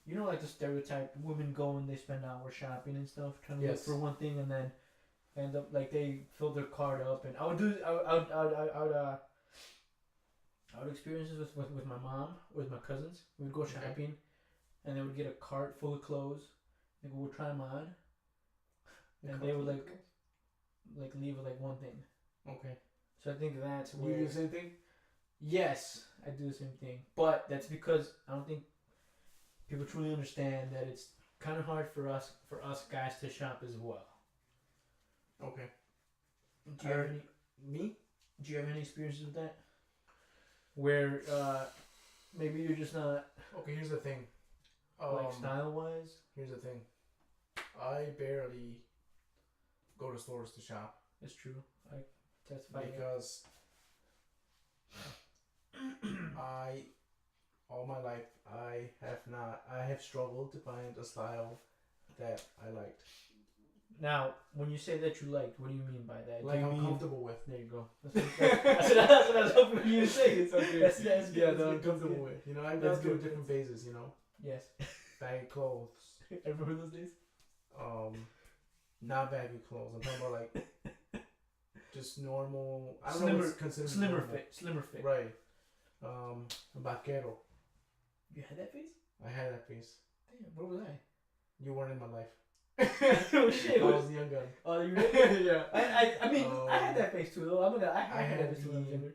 S1: you know, like the stereotype, women go and they spend hours shopping and stuff, trying to look
S2: Yes.
S1: for one thing, and then end up like they fill their cart up. And I would experience this with my mom, with my cousins. We'd go shopping, and they would get a cart full of clothes. They would try them on. and they would like leave with like one thing.
S2: Okay.
S1: So I think that's
S2: Do
S1: where.
S2: you do the same thing?
S1: Yes, I do the same thing, but that's because I don't think people truly understand that it's kind of hard for us guys to shop as well.
S2: Okay.
S1: Do you have any?
S2: Me?
S1: Do you have any experiences with that? Where maybe you're just not
S2: Okay, here's the thing.
S1: like style wise.
S2: Here's the thing. I barely go to stores to shop.
S1: It's true. I testify
S2: because all my life I have struggled to find a style that I liked.
S1: Now, when you say that you liked, what do you mean by that?
S2: Like I'm comfortable with.
S1: There you go. That's what I was hoping for you to say. It's okay. That's
S2: that I'm comfortable with. You know, I've gone through different phases. You know.
S1: Yes.
S2: Baggy clothes.
S1: I remember those days.
S2: Not baggy clothes. I'm talking about like just normal. I don't
S1: slimmer,
S2: know what's considered
S1: slimmer
S2: normal.
S1: fit. Slimmer fit.
S2: Right. Vaquero.
S1: You had that face?
S2: I had that face.
S1: Damn, where was I?
S2: You weren't in my life.
S1: Oh shit!
S2: I was the young gun.
S1: Oh, you did?
S2: Yeah.
S1: I mean, I had that face too, though. I had that face too when I was younger.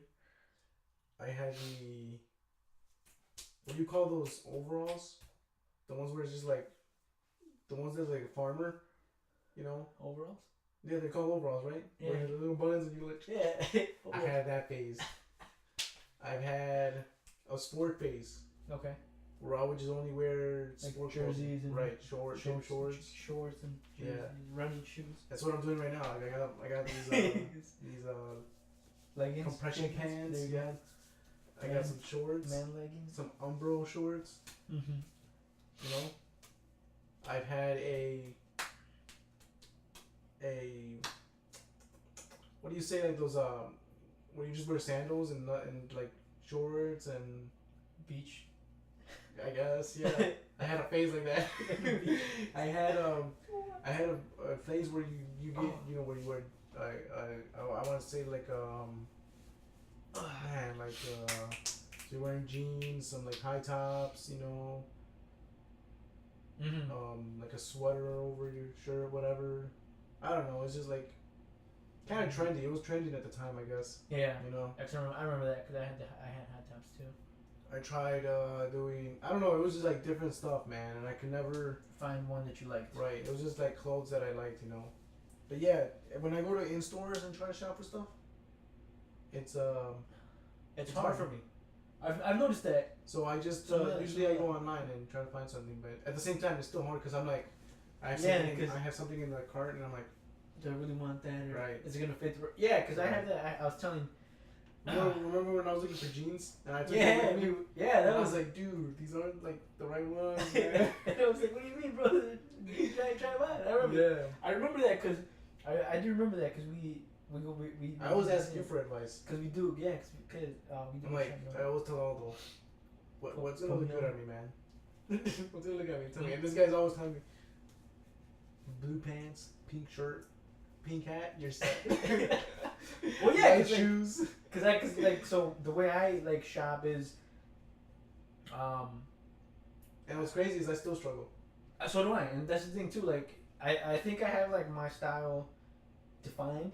S2: I had the. What do you call those overalls? The ones where it's just like. The ones that's like a farmer, you know?
S1: Overalls?
S2: Yeah, they're called overalls, right?
S1: Yeah.
S2: Where the little buttons and you like.
S1: Yeah.
S2: I had that phase. I've had a sport phase.
S1: Okay.
S2: Where I would just only wear
S1: like
S2: sport
S1: jerseys
S2: clothes. Right, shorts and
S1: jerseys, running shoes.
S2: That's what I'm doing right now. Like I got these
S1: leggings,
S2: compression pants.
S1: There you go.
S2: I got some shorts.
S1: Man leggings.
S2: Some Umbro shorts.
S1: Mm-hmm.
S2: You know. I've had a what do you say, like those where you just wear sandals and like shorts and
S1: beach.
S2: I guess, yeah. I had a phase like that. I had a phase where you get you know where you wear I want to say like man like so you're wearing jeans, some like high tops, you know.
S1: Mm-hmm.
S2: Like a sweater over your shirt, whatever. I don't know. It's just like kind of trendy. It was trending at the time, I guess.
S1: Yeah.
S2: You know.
S1: I remember that because I had high tops too.
S2: I tried doing. I don't know. It was just like different stuff, man, and I could never
S1: find one that you liked.
S2: Right. It was just like clothes that I liked, you know. But yeah, when I go to in stores and try to shop for stuff, it's hard for me.
S1: I've noticed that.
S2: So I just usually I go online and try to find something, but at the same time it's still hard because I'm like, I have something in the cart and I'm like,
S1: do I really want that? Or
S2: right.
S1: Is it gonna fit? Yeah, because I have that. I was telling.
S2: Remember when I was looking for jeans and I took
S1: it with me? Yeah, that
S2: was I was like, dude, these aren't like the right ones.
S1: And I was like, what do you mean, bro? You try them out. I remember.
S2: Yeah.
S1: I remember that because I do remember that because we
S2: I always ask you for advice.
S1: Because we do, yeah. Because we do.
S2: I'm like, I always tell Aldo, what's gonna look good on me, man? What's gonna look at me? Tell me. And this guy's always telling me, blue pants, pink shirt, pink hat, you're set.
S1: Well, yeah,
S2: white shoes.
S1: Cause like so the way I like shop is,
S2: and what's crazy is I still struggle.
S1: So do I, and that's the thing too. Like I think I have like my style defined,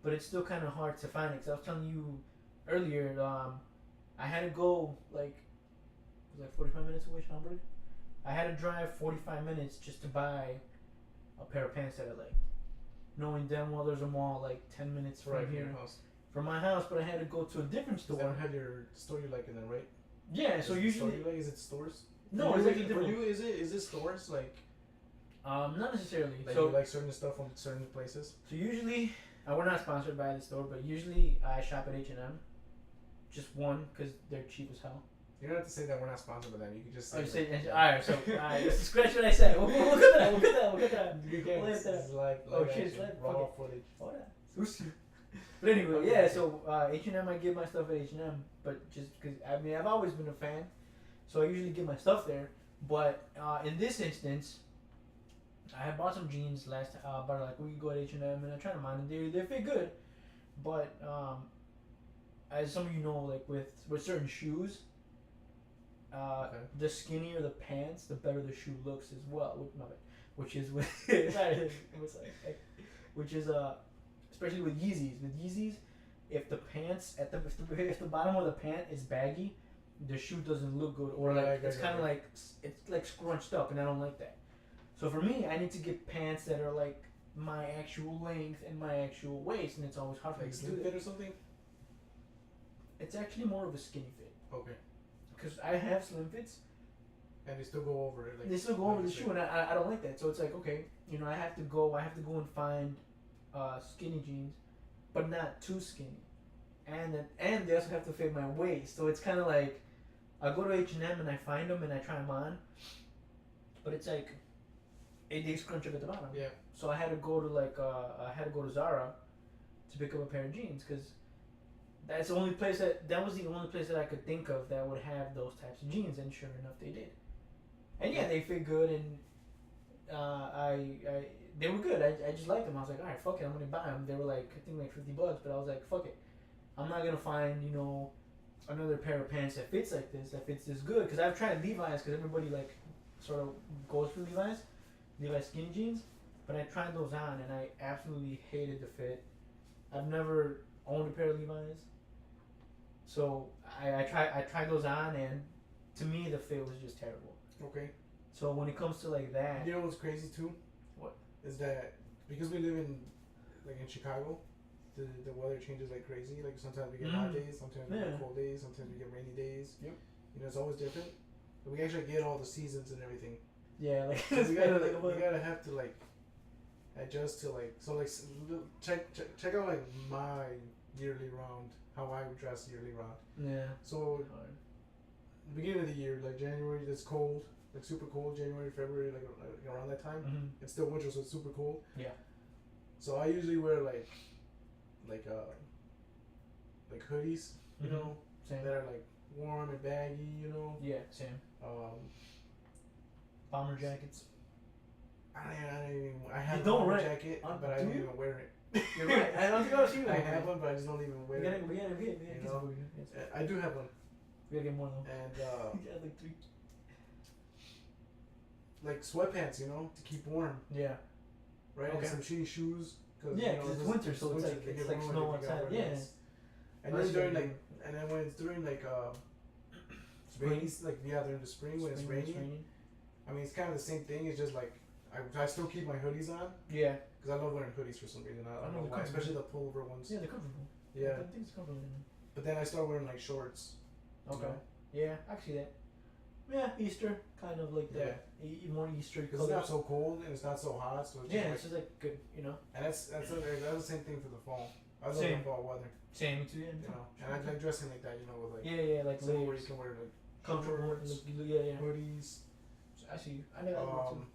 S1: but it's still kind of hard to find it. Cause I was telling you earlier, I had to go like it was like 45 minutes away, Schaumburg. I had to drive 45 minutes just to buy a pair of pants that I liked, knowing damn well there's a mall like 10 minutes from here, from my house. But I had to go to a different store.
S2: Is that had your store you like in there, right?
S1: Yeah. So usually,
S2: like, is it stores?
S1: No, it's actually different.
S2: For you, is it stores like?
S1: Not necessarily.
S2: Like
S1: so
S2: you like certain stuff from certain places.
S1: So usually, we're not sponsored by the store, but usually I shop at H&M. Just one, because they're cheap as hell.
S2: You don't have to say that we're not sponsored by them. You can just say.
S1: Oh, you say alright. So let's scratch what I said. We'll get that. We'll get that.
S2: You can't. This is live
S1: Oh shit, it's live.
S2: Raw footage.
S1: Hold on. Sushi. But anyway, yeah. So H&M, I get my stuff at H&M, but just because I've always been a fan, so I usually get my stuff there. But in this instance, I had bought some jeans last time, but like we could go at H&M and I tried them on and they fit good, but as some of you know, like with certain shoes, the skinnier the pants, the better the shoe looks as well. which is with sorry, which is especially with Yeezys. With Yeezys, if the pants if the bottom of the pant is baggy, the shoe doesn't look good, or like it's kind of like it's like scrunched up, and I don't like that. So for me, I need to get pants that are like my actual length and my actual waist, and it's always hard for me
S2: Like
S1: to do
S2: slim
S1: that.
S2: fit or something.
S1: It's actually more of a skinny fit.
S2: Okay.
S1: Because I have slim fits.
S2: And they still go over it. Like,
S1: they still go over the shoe, and I don't like that. So it's like, okay, I have to go and find skinny jeans, but not too skinny, and they also have to fit my waist. So it's kind of like I go to H&M and I find them and I try them on, but it's like they scrunch up at the bottom.
S2: Yeah.
S1: So I had to go to Zara to pick up a pair of jeans because that's the only place that was the only place that I could think of that would have those types of jeans, and sure enough, they did. And yeah, they fit good, and they were good. I just liked them. I was like, all right, fuck it, I'm gonna buy them. They were like, I think like $50, but I was like, fuck it, I'm not gonna find another pair of pants that fits like this, that fits this good. Because I've tried Levi's, because everybody like sort of goes for Levi's skinny jeans, but I tried those on and I absolutely hated the fit. I've never owned a pair of Levi's, so I tried those on, and to me the fit was just terrible.
S2: Okay.
S1: So when it comes to like that,
S2: You know what's crazy too?
S1: What?
S2: Is that because we live in Chicago, the weather changes like crazy. Like sometimes we get hot days, sometimes we get cold days, sometimes we get rainy days.
S1: Yep.
S2: It's always different. But we actually get all the seasons and everything.
S1: yeah, like
S2: So we gotta have to like adjust to check out like my yearly round, how I would dress yearly round.
S1: yeah.
S2: So the beginning of the year, like January, it's cold, like super cold. January, February, like around that time,
S1: Mm-hmm.
S2: it's still winter, so it's super cold.
S1: Yeah.
S2: So I usually wear like hoodies, you
S1: Mhm.
S2: know,
S1: Same.
S2: that are like warm and baggy, you know.
S1: Yeah, same. Bomber jackets.
S2: I have
S1: You
S2: a
S1: don't
S2: bomber
S1: wear it.
S2: jacket, but I
S1: Do
S2: don't
S1: you?
S2: even wear it.
S1: You're right. I don't think I've seen you.
S2: I have one, but I just don't even wear it.
S1: We gotta get
S2: You know?
S1: some.
S2: I do have one,
S1: We gotta get more though.
S2: and
S1: Yeah, like 3.
S2: like sweatpants, you know, to keep warm,
S1: Yeah.
S2: right?
S1: Okay.
S2: And some shitty shoes.
S1: Yeah, because it's winter, so it's like
S2: they
S1: it's
S2: get
S1: like
S2: ruined
S1: snow
S2: if you got
S1: outside.
S2: one of
S1: Yeah.
S2: those. And
S1: That's
S2: then
S1: good.
S2: and then when it's during
S1: Spring.
S2: rainy, during the spring when it's raining. I mean, it's kind of the same thing. It's just like I still keep my hoodies on
S1: Yeah.
S2: because I love wearing hoodies for some reason. I don't know
S1: they're
S2: why,
S1: comfortable.
S2: especially the pullover ones.
S1: Yeah, they're comfortable.
S2: Yeah.
S1: I think it's comfortable.
S2: But then I start wearing like shorts.
S1: Okay.
S2: You know?
S1: Yeah, I can see that. Yeah, Easter, kind of like that. More Easter
S2: Because
S1: colors.
S2: it's not so cold and it's not so hot, so it's
S1: Yeah,
S2: just
S1: it's just like good,
S2: and that's the same thing for the fall. I love
S1: Same.
S2: the fall weather,
S1: Same, me too. Yeah.
S2: you know. And I like dressing like that, you know, with like
S1: Yeah, like
S2: somewhere where you
S1: layers.
S2: can wear like
S1: Comfortable.
S2: shorts,
S1: Yeah.
S2: hoodies.
S1: I see you. I know that too.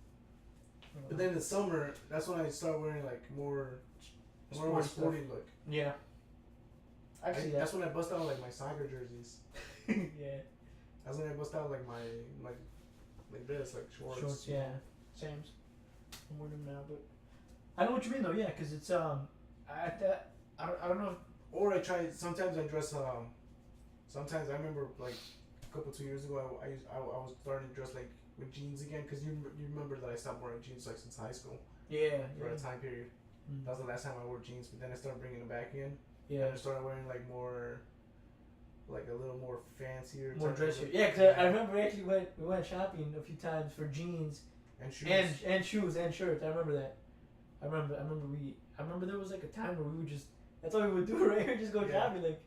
S2: But then in the summer, that's when I start wearing like more sporty look.
S1: Yeah. I see that.
S2: That's when I bust out like my soccer jerseys.
S1: Yeah.
S2: That's when I bust out like my like this, like shorts.
S1: Shorts, yeah. Sam's. I'm wearing them now, but I know what you mean though. Yeah, because it's I don't know.
S2: Or I try. Sometimes I dress. Sometimes I remember like a couple 2 years ago, I was starting to dress like with jeans again because you remember that I stopped wearing jeans like since high school
S1: Yeah.
S2: for a time period.
S1: Mm.
S2: That was the last time I wore jeans, but then I started bringing them back in.
S1: Yeah.
S2: And I started wearing like more, like a little more fancier.
S1: More
S2: type
S1: dressier.
S2: of-
S1: Yeah, because I remember actually we went shopping a few times for jeans
S2: and shoes.
S1: and shoes and shirts. I remember that. I remember there was like a time where we would just that's all we would do, right? We would just go
S2: Yeah.
S1: shopping like,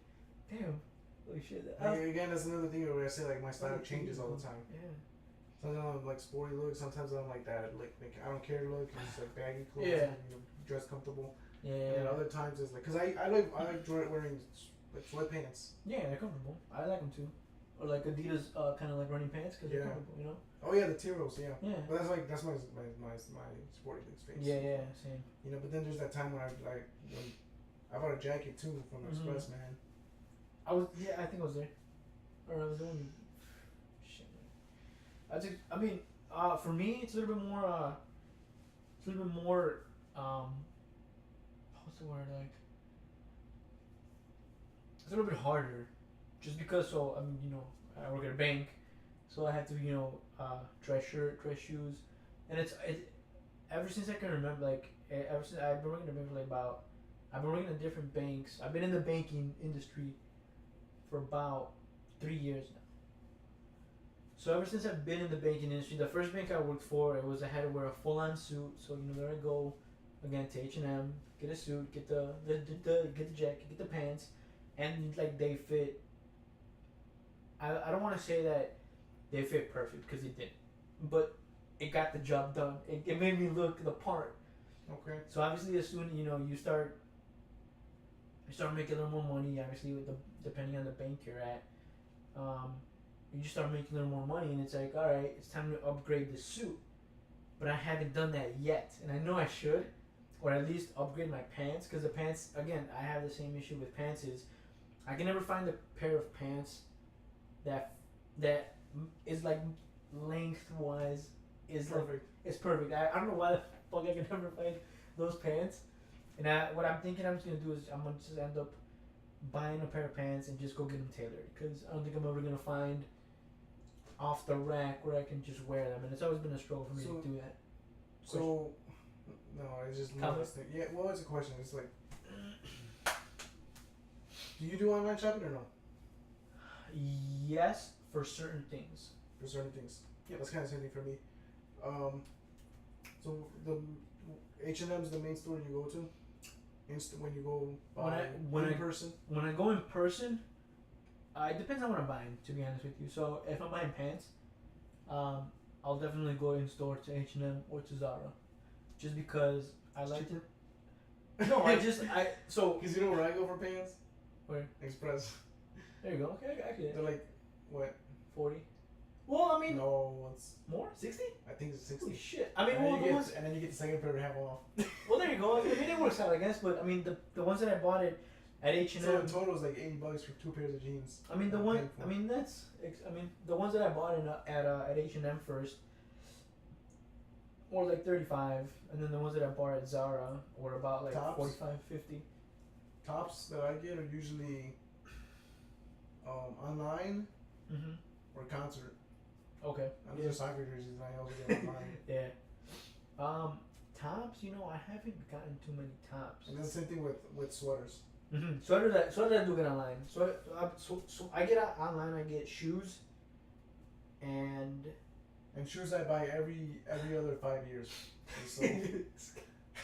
S1: damn, holy shit.
S2: Again, that's another thing where I say like my style changes all the time.
S1: Yeah.
S2: Sometimes I'm like sporty look. Sometimes I'm like that like I don't care look. It's like baggy clothes.
S1: Yeah.
S2: And, dress comfortable.
S1: Yeah.
S2: And then other times it's like, cause I like wearing like sweatpants.
S1: Yeah, they're comfortable. I like them too. Or like Adidas, kind of like running pants because they're comfortable, you know.
S2: Oh yeah, the Tiros, yeah.
S1: Yeah.
S2: But that's my sporty look space.
S1: Yeah, same.
S2: You know, but then there's that time when I bought a jacket too from Express, man.
S1: I think I was there, or I was the one. Shit, man. I mean, for me, it's a little bit more. What's the word like? It's a little bit harder, just because. So I mean, I work at a bank, so I have to dress shirt, dress shoes, and ever since I can remember, like ever since I've been working at bank for like about, I've been working at different banks. I've been in the banking industry for about 3 years now. So ever since I've been in the banking industry, the first bank I worked for, it was I had to wear a full-on suit. So there I go, again to H&M, get a suit, get get the jacket, get the pants, and like they fit. I don't want to say that they fit perfect because they didn't, but it got the job done. It made me look the part.
S2: Okay.
S1: So obviously, as soon you start making a little more money. Obviously, with depending on the bank you're at, you just start making a little more money, and it's like, all right, it's time to upgrade the suit. But I haven't done that yet, and I know I should, or at least upgrade my pants. Because the pants, again, I have the same issue with pants. Is I can never find a pair of pants that is like lengthwise is
S2: Perfect.
S1: like it's perfect. I don't know why the fuck I can never find those pants. And what I'm thinking I'm just gonna do is I'm gonna just end up buying a pair of pants and just go get them tailored, because I don't think I'm ever gonna find off the rack where I can just wear them, and it's always been a struggle for me to do that.
S2: So, no, it's just this thing. Yeah, well, it's a question. It's like, do you do online shopping or no?
S1: Yes, for certain things.
S2: For certain things.
S1: Yep.
S2: That's kind of something for me. So the H&M's the main store you go to. When you go in person.
S1: When I go in person, it depends on what I'm buying. To be honest with you, so if I'm buying pants, I'll definitely go in store to H&M or to Zara, just because I like
S2: cheaper.
S1: to. No,
S2: Because you know where I go for pants?
S1: Where?
S2: Express.
S1: There you go. Okay, I get it.
S2: They're like, what?
S1: 40. Well, I mean.
S2: No, it's
S1: more. 60.
S2: I think it's 60.
S1: Holy shit! I mean,
S2: and then you get the second pair half off.
S1: Well, there you go. I mean, it works out, I guess. But I mean, the ones that I bought at H&M.
S2: So in total, it's like $80 for 2 pairs of jeans.
S1: I mean, the ones that I bought at H&M first were like 35, and then the ones that I bought at Zara were about like
S2: Tops?
S1: 45, 50.
S2: Tops that I get are usually online
S1: Mm-hmm.
S2: or concert.
S1: Okay.
S2: And those are soccer jerseys, and I also get online.
S1: Yeah. Tops. I haven't gotten too many tops.
S2: And that's the same thing with sweaters.
S1: Mm-hmm. Sweaters I do get online. So I get online. I get shoes. And
S2: shoes I buy every other 5 years. So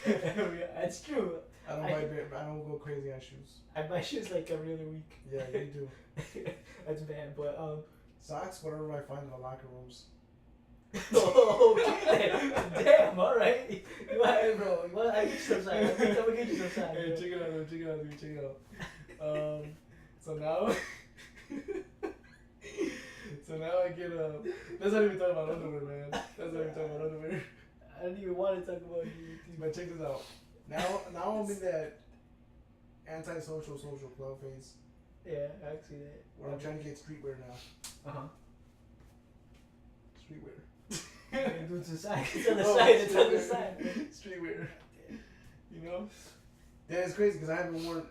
S1: that's true.
S2: I don't go crazy on shoes.
S1: I buy shoes like every other week.
S2: Yeah, you do.
S1: That's bad, but
S2: socks, whatever I find in the locker rooms.
S1: Okay, damn. All right, bro. Well, I get you some socks. I'm gonna get you some socks.
S2: Hey, check it out. So now, I get Let's not even talk about underwear, man.
S1: I didn't even want to talk about you.
S2: But check this out. Now I'm in that anti-social social club phase.
S1: Yeah, I see that.
S2: Where I'm trying to get streetwear now.
S1: Uh-huh.
S2: Streetwear.
S1: It's on the side. It's on the side.
S2: Streetwear. You know? Yeah, it's crazy because I haven't worn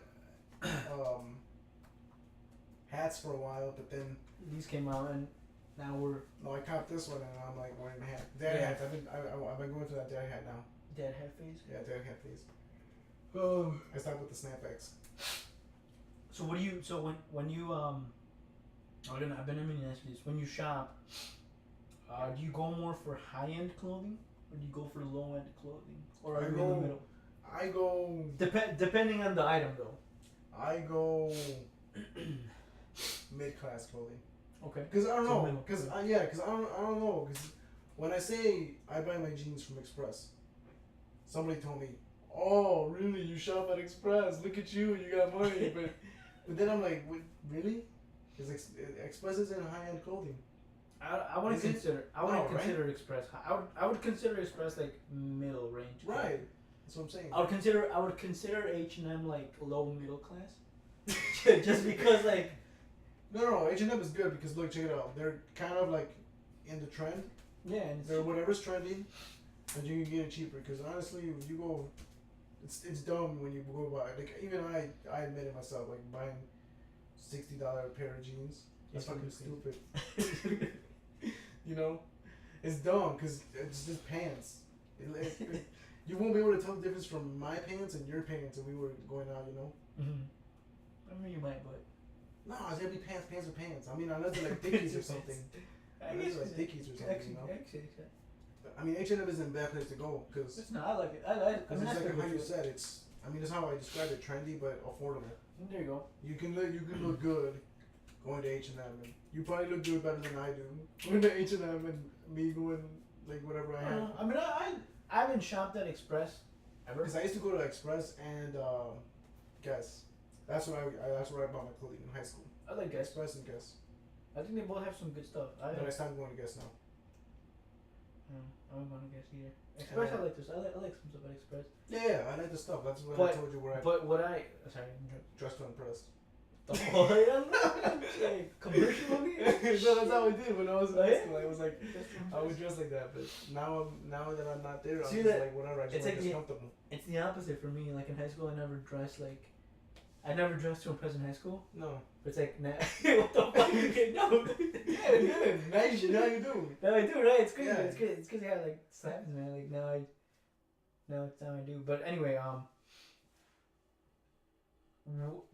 S2: hats for a while, but then
S1: these came out and now we're.
S2: No, I copped this one and I'm like wearing a hat. Dad hats. I've been going through that dad hat now.
S1: Dad hat phase.
S2: Yeah, dad hat phase. Oh, I stopped with the snapbacks.
S1: So what do you? So when you I've been meaning to ask you this. When you shop, do you go more for high end clothing or do you go for low end clothing, or are you in the middle?
S2: I go.
S1: Depending on the item though.
S2: I go mid class clothing.
S1: Okay.
S2: Because I don't know. Because I don't know. Because when I say I buy my jeans from Express, somebody told me, "Oh, really? You shop at Express? Look at you! You got money." But then I'm like, "Wait, really? Because Express isn't high end clothing."
S1: I wouldn't consider Express. I would consider Express like middle range.
S2: Right. That's what I'm saying.
S1: I would consider H&M like low middle class. Just because like.
S2: No, H&M is good because look, check it out. They're kind of like in the trend.
S1: Yeah. And
S2: they're whatever's trending, and you can get it cheaper. Because honestly, if you go, it's dumb when you go buy. Like even I admit it myself. Like buying $60 pair of jeans. That's fucking stupid. You know, it's dumb because it's just pants. You won't be able to tell the difference from my pants and your pants if we were going out, you know.
S1: I mean, you might, but
S2: No, it's gotta be pants or pants. I mean, unless they're like Dickies or something.
S1: I guess
S2: like Dickies or something,
S1: actually,
S2: you know.
S1: actually.
S2: I mean, H&M isn't a bad place to go because
S1: It's not. I like it. I like it. I
S2: it's
S1: mean,
S2: like how you said it's. I mean, that's how I describe it: trendy but affordable.
S1: There you go.
S2: You can look good going to H&M, and you probably look good better than I do going to H&M and me going like whatever I have.
S1: I mean, I haven't shopped at Express ever.
S2: Because I used to go to Express and Guess. That's where I bought my clothing in high school.
S1: I like Guess.
S2: Express and Guess.
S1: I think they both have some good stuff.
S2: But I stopped going to Guess now.
S1: I don't want to guess either. Express, I like this. I like some stuff at Express.
S2: Yeah, I like the stuff. That's what I told you where I.
S1: But what I sorry,
S2: Dressed to impress.
S1: Oh yeah, commercial movie.
S2: No, that's how I did when I was in high school. I was like, I would
S1: It's
S2: dress like that. But now that I'm not there, I'm
S1: See
S2: just
S1: that-
S2: like whatever. I just want to be comfortable.
S1: the opposite for me. Like in high school, I never dressed to impress in high school.
S2: No.
S1: But it's like now, what the fuck? No.
S2: Yeah. Now you do.
S1: No, I do, right? It's crazy.
S2: Yeah.
S1: It's good. It's because yeah, like this happens, man. Like now it's how I do. But anyway,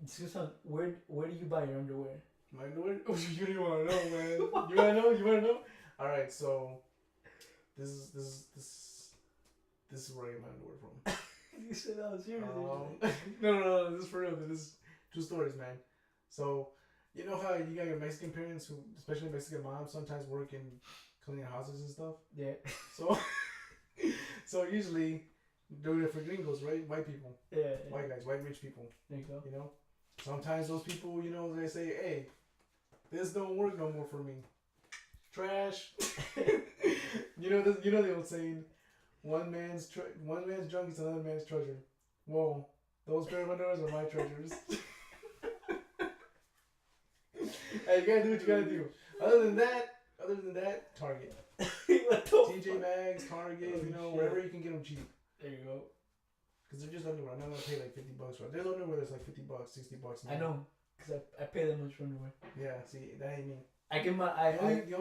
S1: it's just where do you buy your underwear?
S2: My underwear? Oh, you don't want to know, man. You want to know? You want to know? All right, so this is where I get my underwear from.
S1: You said that was serious.
S2: No, this is for real. This is true stories, man. So, you know how you got your Mexican parents who, especially Mexican moms, sometimes work in cleaning houses and stuff?
S1: Yeah.
S2: So usually, they're it for gringos, right? White people.
S1: Yeah.
S2: White guys, white rich people.
S1: There you go.
S2: You know? Sometimes those people, you know, they say, hey, this don't work no more for me. Trash. You know the old saying, one man's junk is another man's treasure. Whoa, those pair of underwears are my treasures. Hey, you gotta do what you gotta do. Other than that, Target. TJ Maxx, Target, wherever you can get them cheap.
S1: There you go.
S2: Because they're just underwear. I'm not gonna pay like $50 for it. There's underwear that's like $50, $60.
S1: I know, because I pay that much for underwear.
S2: Yeah, see, that ain't me.
S1: I give my
S2: the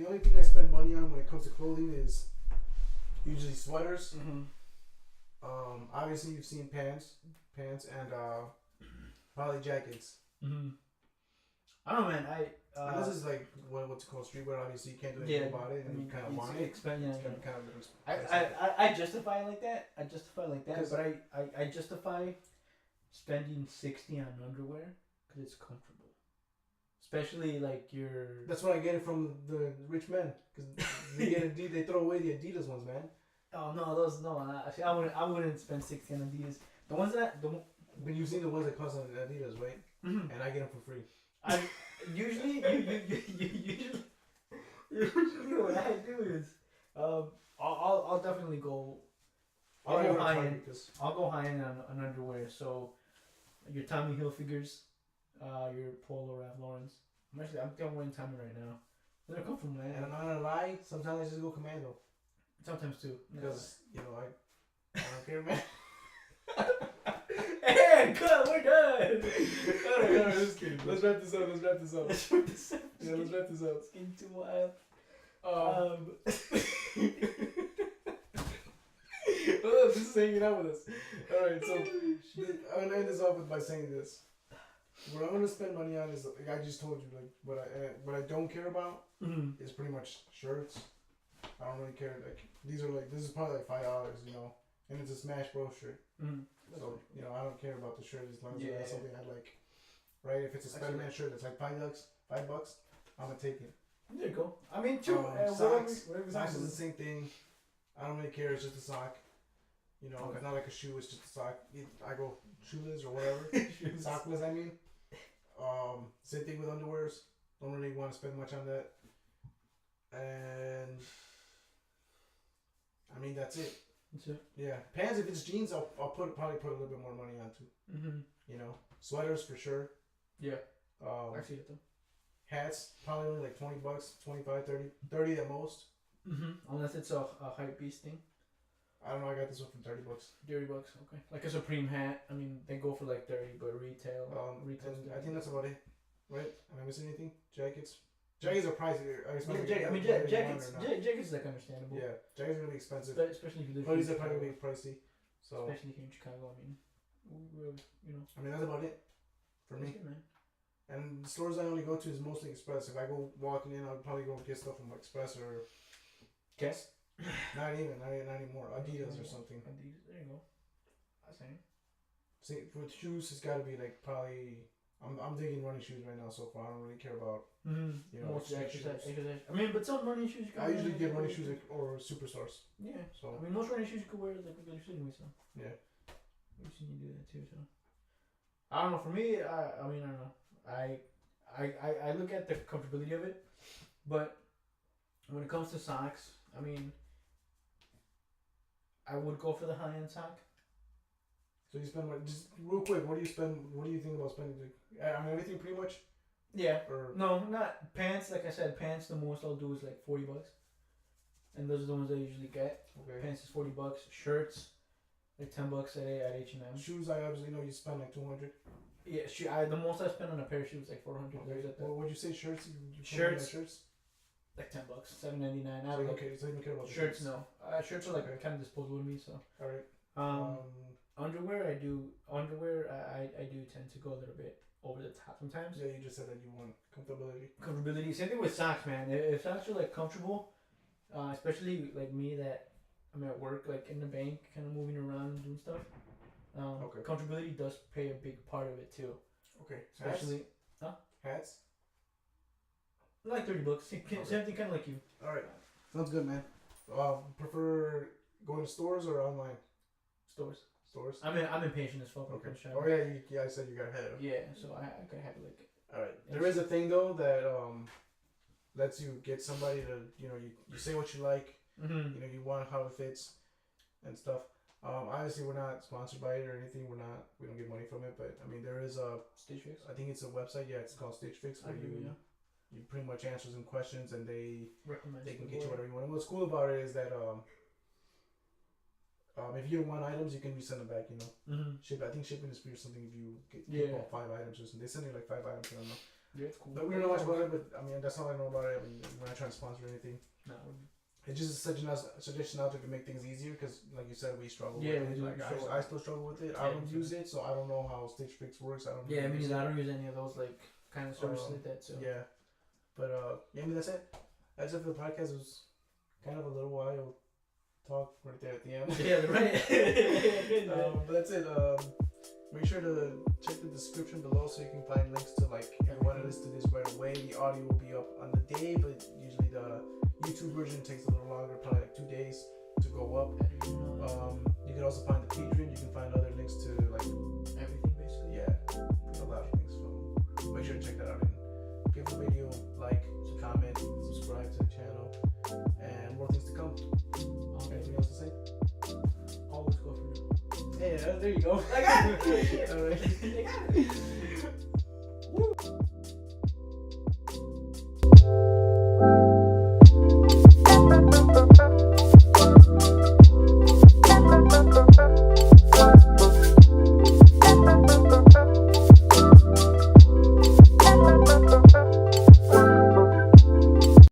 S2: only thing I spend money on when it comes to clothing is usually sweaters.
S1: Mm-hmm.
S2: Obviously you've seen pants, and probably jackets.
S1: Mm-hmm. I don't know, man.
S2: And this is like what's it called, streetwear. Obviously you can't do anything about it, and you kind of want it.
S1: I justify it like that. But I justify spending $60 on underwear because it's comfortable. Especially like your.
S2: That's what I get it from the rich men, because they throw away the Adidas ones, man.
S1: Oh no, those no. I wouldn't spend $60 on Adidas. The ones that
S2: But you've seen the ones that cost on Adidas, right?
S1: Mm-hmm.
S2: And I get them for free.
S1: I usually what I do is I'll definitely go. I'll go high end on underwear. So your Tommy Hilfigers, your Polo Ralph Lauren's. I'm wearing Tommy right now. They're comfortable, man.
S2: And I'm not gonna lie, sometimes I just go commando.
S1: Sometimes too.
S2: Because I don't care, man.
S1: Hey, good, we're done.
S2: Alright, just kidding. Let's wrap this up.
S1: Yeah, let's
S2: wrap this up.
S1: It's getting too wild.
S2: This is hanging out with us. Alright, so I'm gonna end this off by saying this. What I'm gonna spend money on is, like I just told you, like what I don't care about is pretty much shirts. I don't really care. Like this is probably like $5, and it's a Smash Bros shirt. So I don't care about the shirt as long as that's something I like. Right? If it's a Spider-Man shirt that's like $5, I'm gonna take it.
S1: There you go. I mean, too.
S2: Socks is the same thing. I don't really care. It's just a sock. It's not like a shoe. It's just a sock. I go shoeless or whatever. Sockless, I mean. Same thing with underwears. Don't really want to spend much on that. And I mean that's it.
S1: That's it.
S2: Yeah, pants. If it's jeans, I'll probably put a little bit more money on too. Sweaters for sure.
S1: Yeah. I see it though.
S2: Hats probably only like $20, 25, 30 at most.
S1: Unless it's a hype beast thing.
S2: I don't know. I got this one for $30.
S1: $30, okay. Like a Supreme hat. I mean, they go for like 30, but retail.
S2: I think that's about it. Right? Am I missing anything? Jackets. Jackets are pricey.
S1: Jackets is like understandable.
S2: Yeah, jackets are gonna be expensive.
S1: But especially if you live.
S2: Hoodies are probably gonna be pricey. So
S1: especially here in Chicago, I mean,
S2: I mean that's about it for me.
S1: It, man.
S2: And the stores I only go to is mostly Express. If I go walking in, I'll probably go get stuff from Express or.
S1: Guess.
S2: Not anymore. Adidas or something.
S1: Adidas. There you go. I say.
S2: See, with shoes, it's got to be like probably. I'm digging running shoes right now so far. I don't really care about
S1: most exercise. I mean, but some running shoes.
S2: I usually get running shoes or Superstars.
S1: Yeah.
S2: So
S1: I mean, most running shoes you could wear like regular shoes anyway. So
S2: yeah.
S1: We've seen you do that too. So I don't know. For me, I mean, I don't know. I look at the comfortability of it, but when it comes to socks, I mean, I would go for the high-end sock.
S2: So you spend just real quick. What do you spend? What do you think about spending? I mean, everything pretty much.
S1: Yeah.
S2: Or
S1: no, not pants. Like I said, pants. The most I'll do is like $40, and those are the ones I usually get.
S2: Okay.
S1: Pants is $40. Shirts, like $10 at H&M.
S2: Shoes, I obviously know you spend like $200.
S1: Yeah, the most I spent on a pair of shoes was like $400.
S2: Okay. Well, what'd you say? Shirts?
S1: Shirts. Like $10, $7.99.
S2: So you don't care about
S1: shirts. No, shirts are like kind of disposable to me. So.
S2: All right.
S1: Underwear, I do tend to go a little bit over the top sometimes.
S2: Yeah, you just said that you want comfortability.
S1: Comfortability. Same thing with socks, man. If socks are like comfortable, especially like me that I'm at work, like in the bank, kind of moving around and doing stuff. Comfortability does play a big part of it too.
S2: Okay.
S1: Especially,
S2: Hats.
S1: Like $30. Same thing, kind of like you.
S2: All right. Sounds good, man. Prefer going to stores or online?
S1: Stores.
S2: I'm
S1: impatient as fuck.
S2: Okay. Oh yeah, I said you got ahead.
S1: Yeah, so I gotta have like.
S2: All right. There is a thing though that lets you get somebody to you say what you like.
S1: Mm-hmm.
S2: You want how it fits, and stuff. Obviously we're not sponsored by it or anything. We don't get money from it, but I mean there is a
S1: Stitch Fix.
S2: I think it's a website. Yeah, it's called Stitch Fix where you pretty much answer some questions and they can get you whatever you want. And what's cool about it is that if you don't want items, you can resend them back.
S1: Mm-hmm.
S2: I think shipping is free or something if you get 5 items or something. They send you like 5 items. I don't know.
S1: Yeah, it's cool.
S2: But we don't know much about it. But I mean, that's all I know about it. I mean, we're not trying to sponsor anything.
S1: No.
S2: It's just a suggestion out there to make things easier because, like you said, we struggle with it.
S1: Like,
S2: I still struggle with it. I don't use it, so I don't know how Stitch Fix works. I don't.
S1: Yeah, I mean, I don't use any of those like kind of services like that. So
S2: yeah, but I mean that's it. That's it for the podcast. It was kind of a little while talk right there at the end.
S1: Yeah, right.
S2: But that's it. Make sure to check the description below so you can find links to like if you want to listen to this right away. The audio will be up on the day, but usually the YouTube version takes a little longer, probably like 2 days to go up. You can also find the Patreon. You can find other links to like
S1: everything basically.
S2: Yeah, a lot of things. So make sure to check that out and give the video like, comment, subscribe to the channel, and more things to come. Anything else to say?
S1: Always go for it.
S2: Yeah, there you go.
S1: I got it.
S2: All right.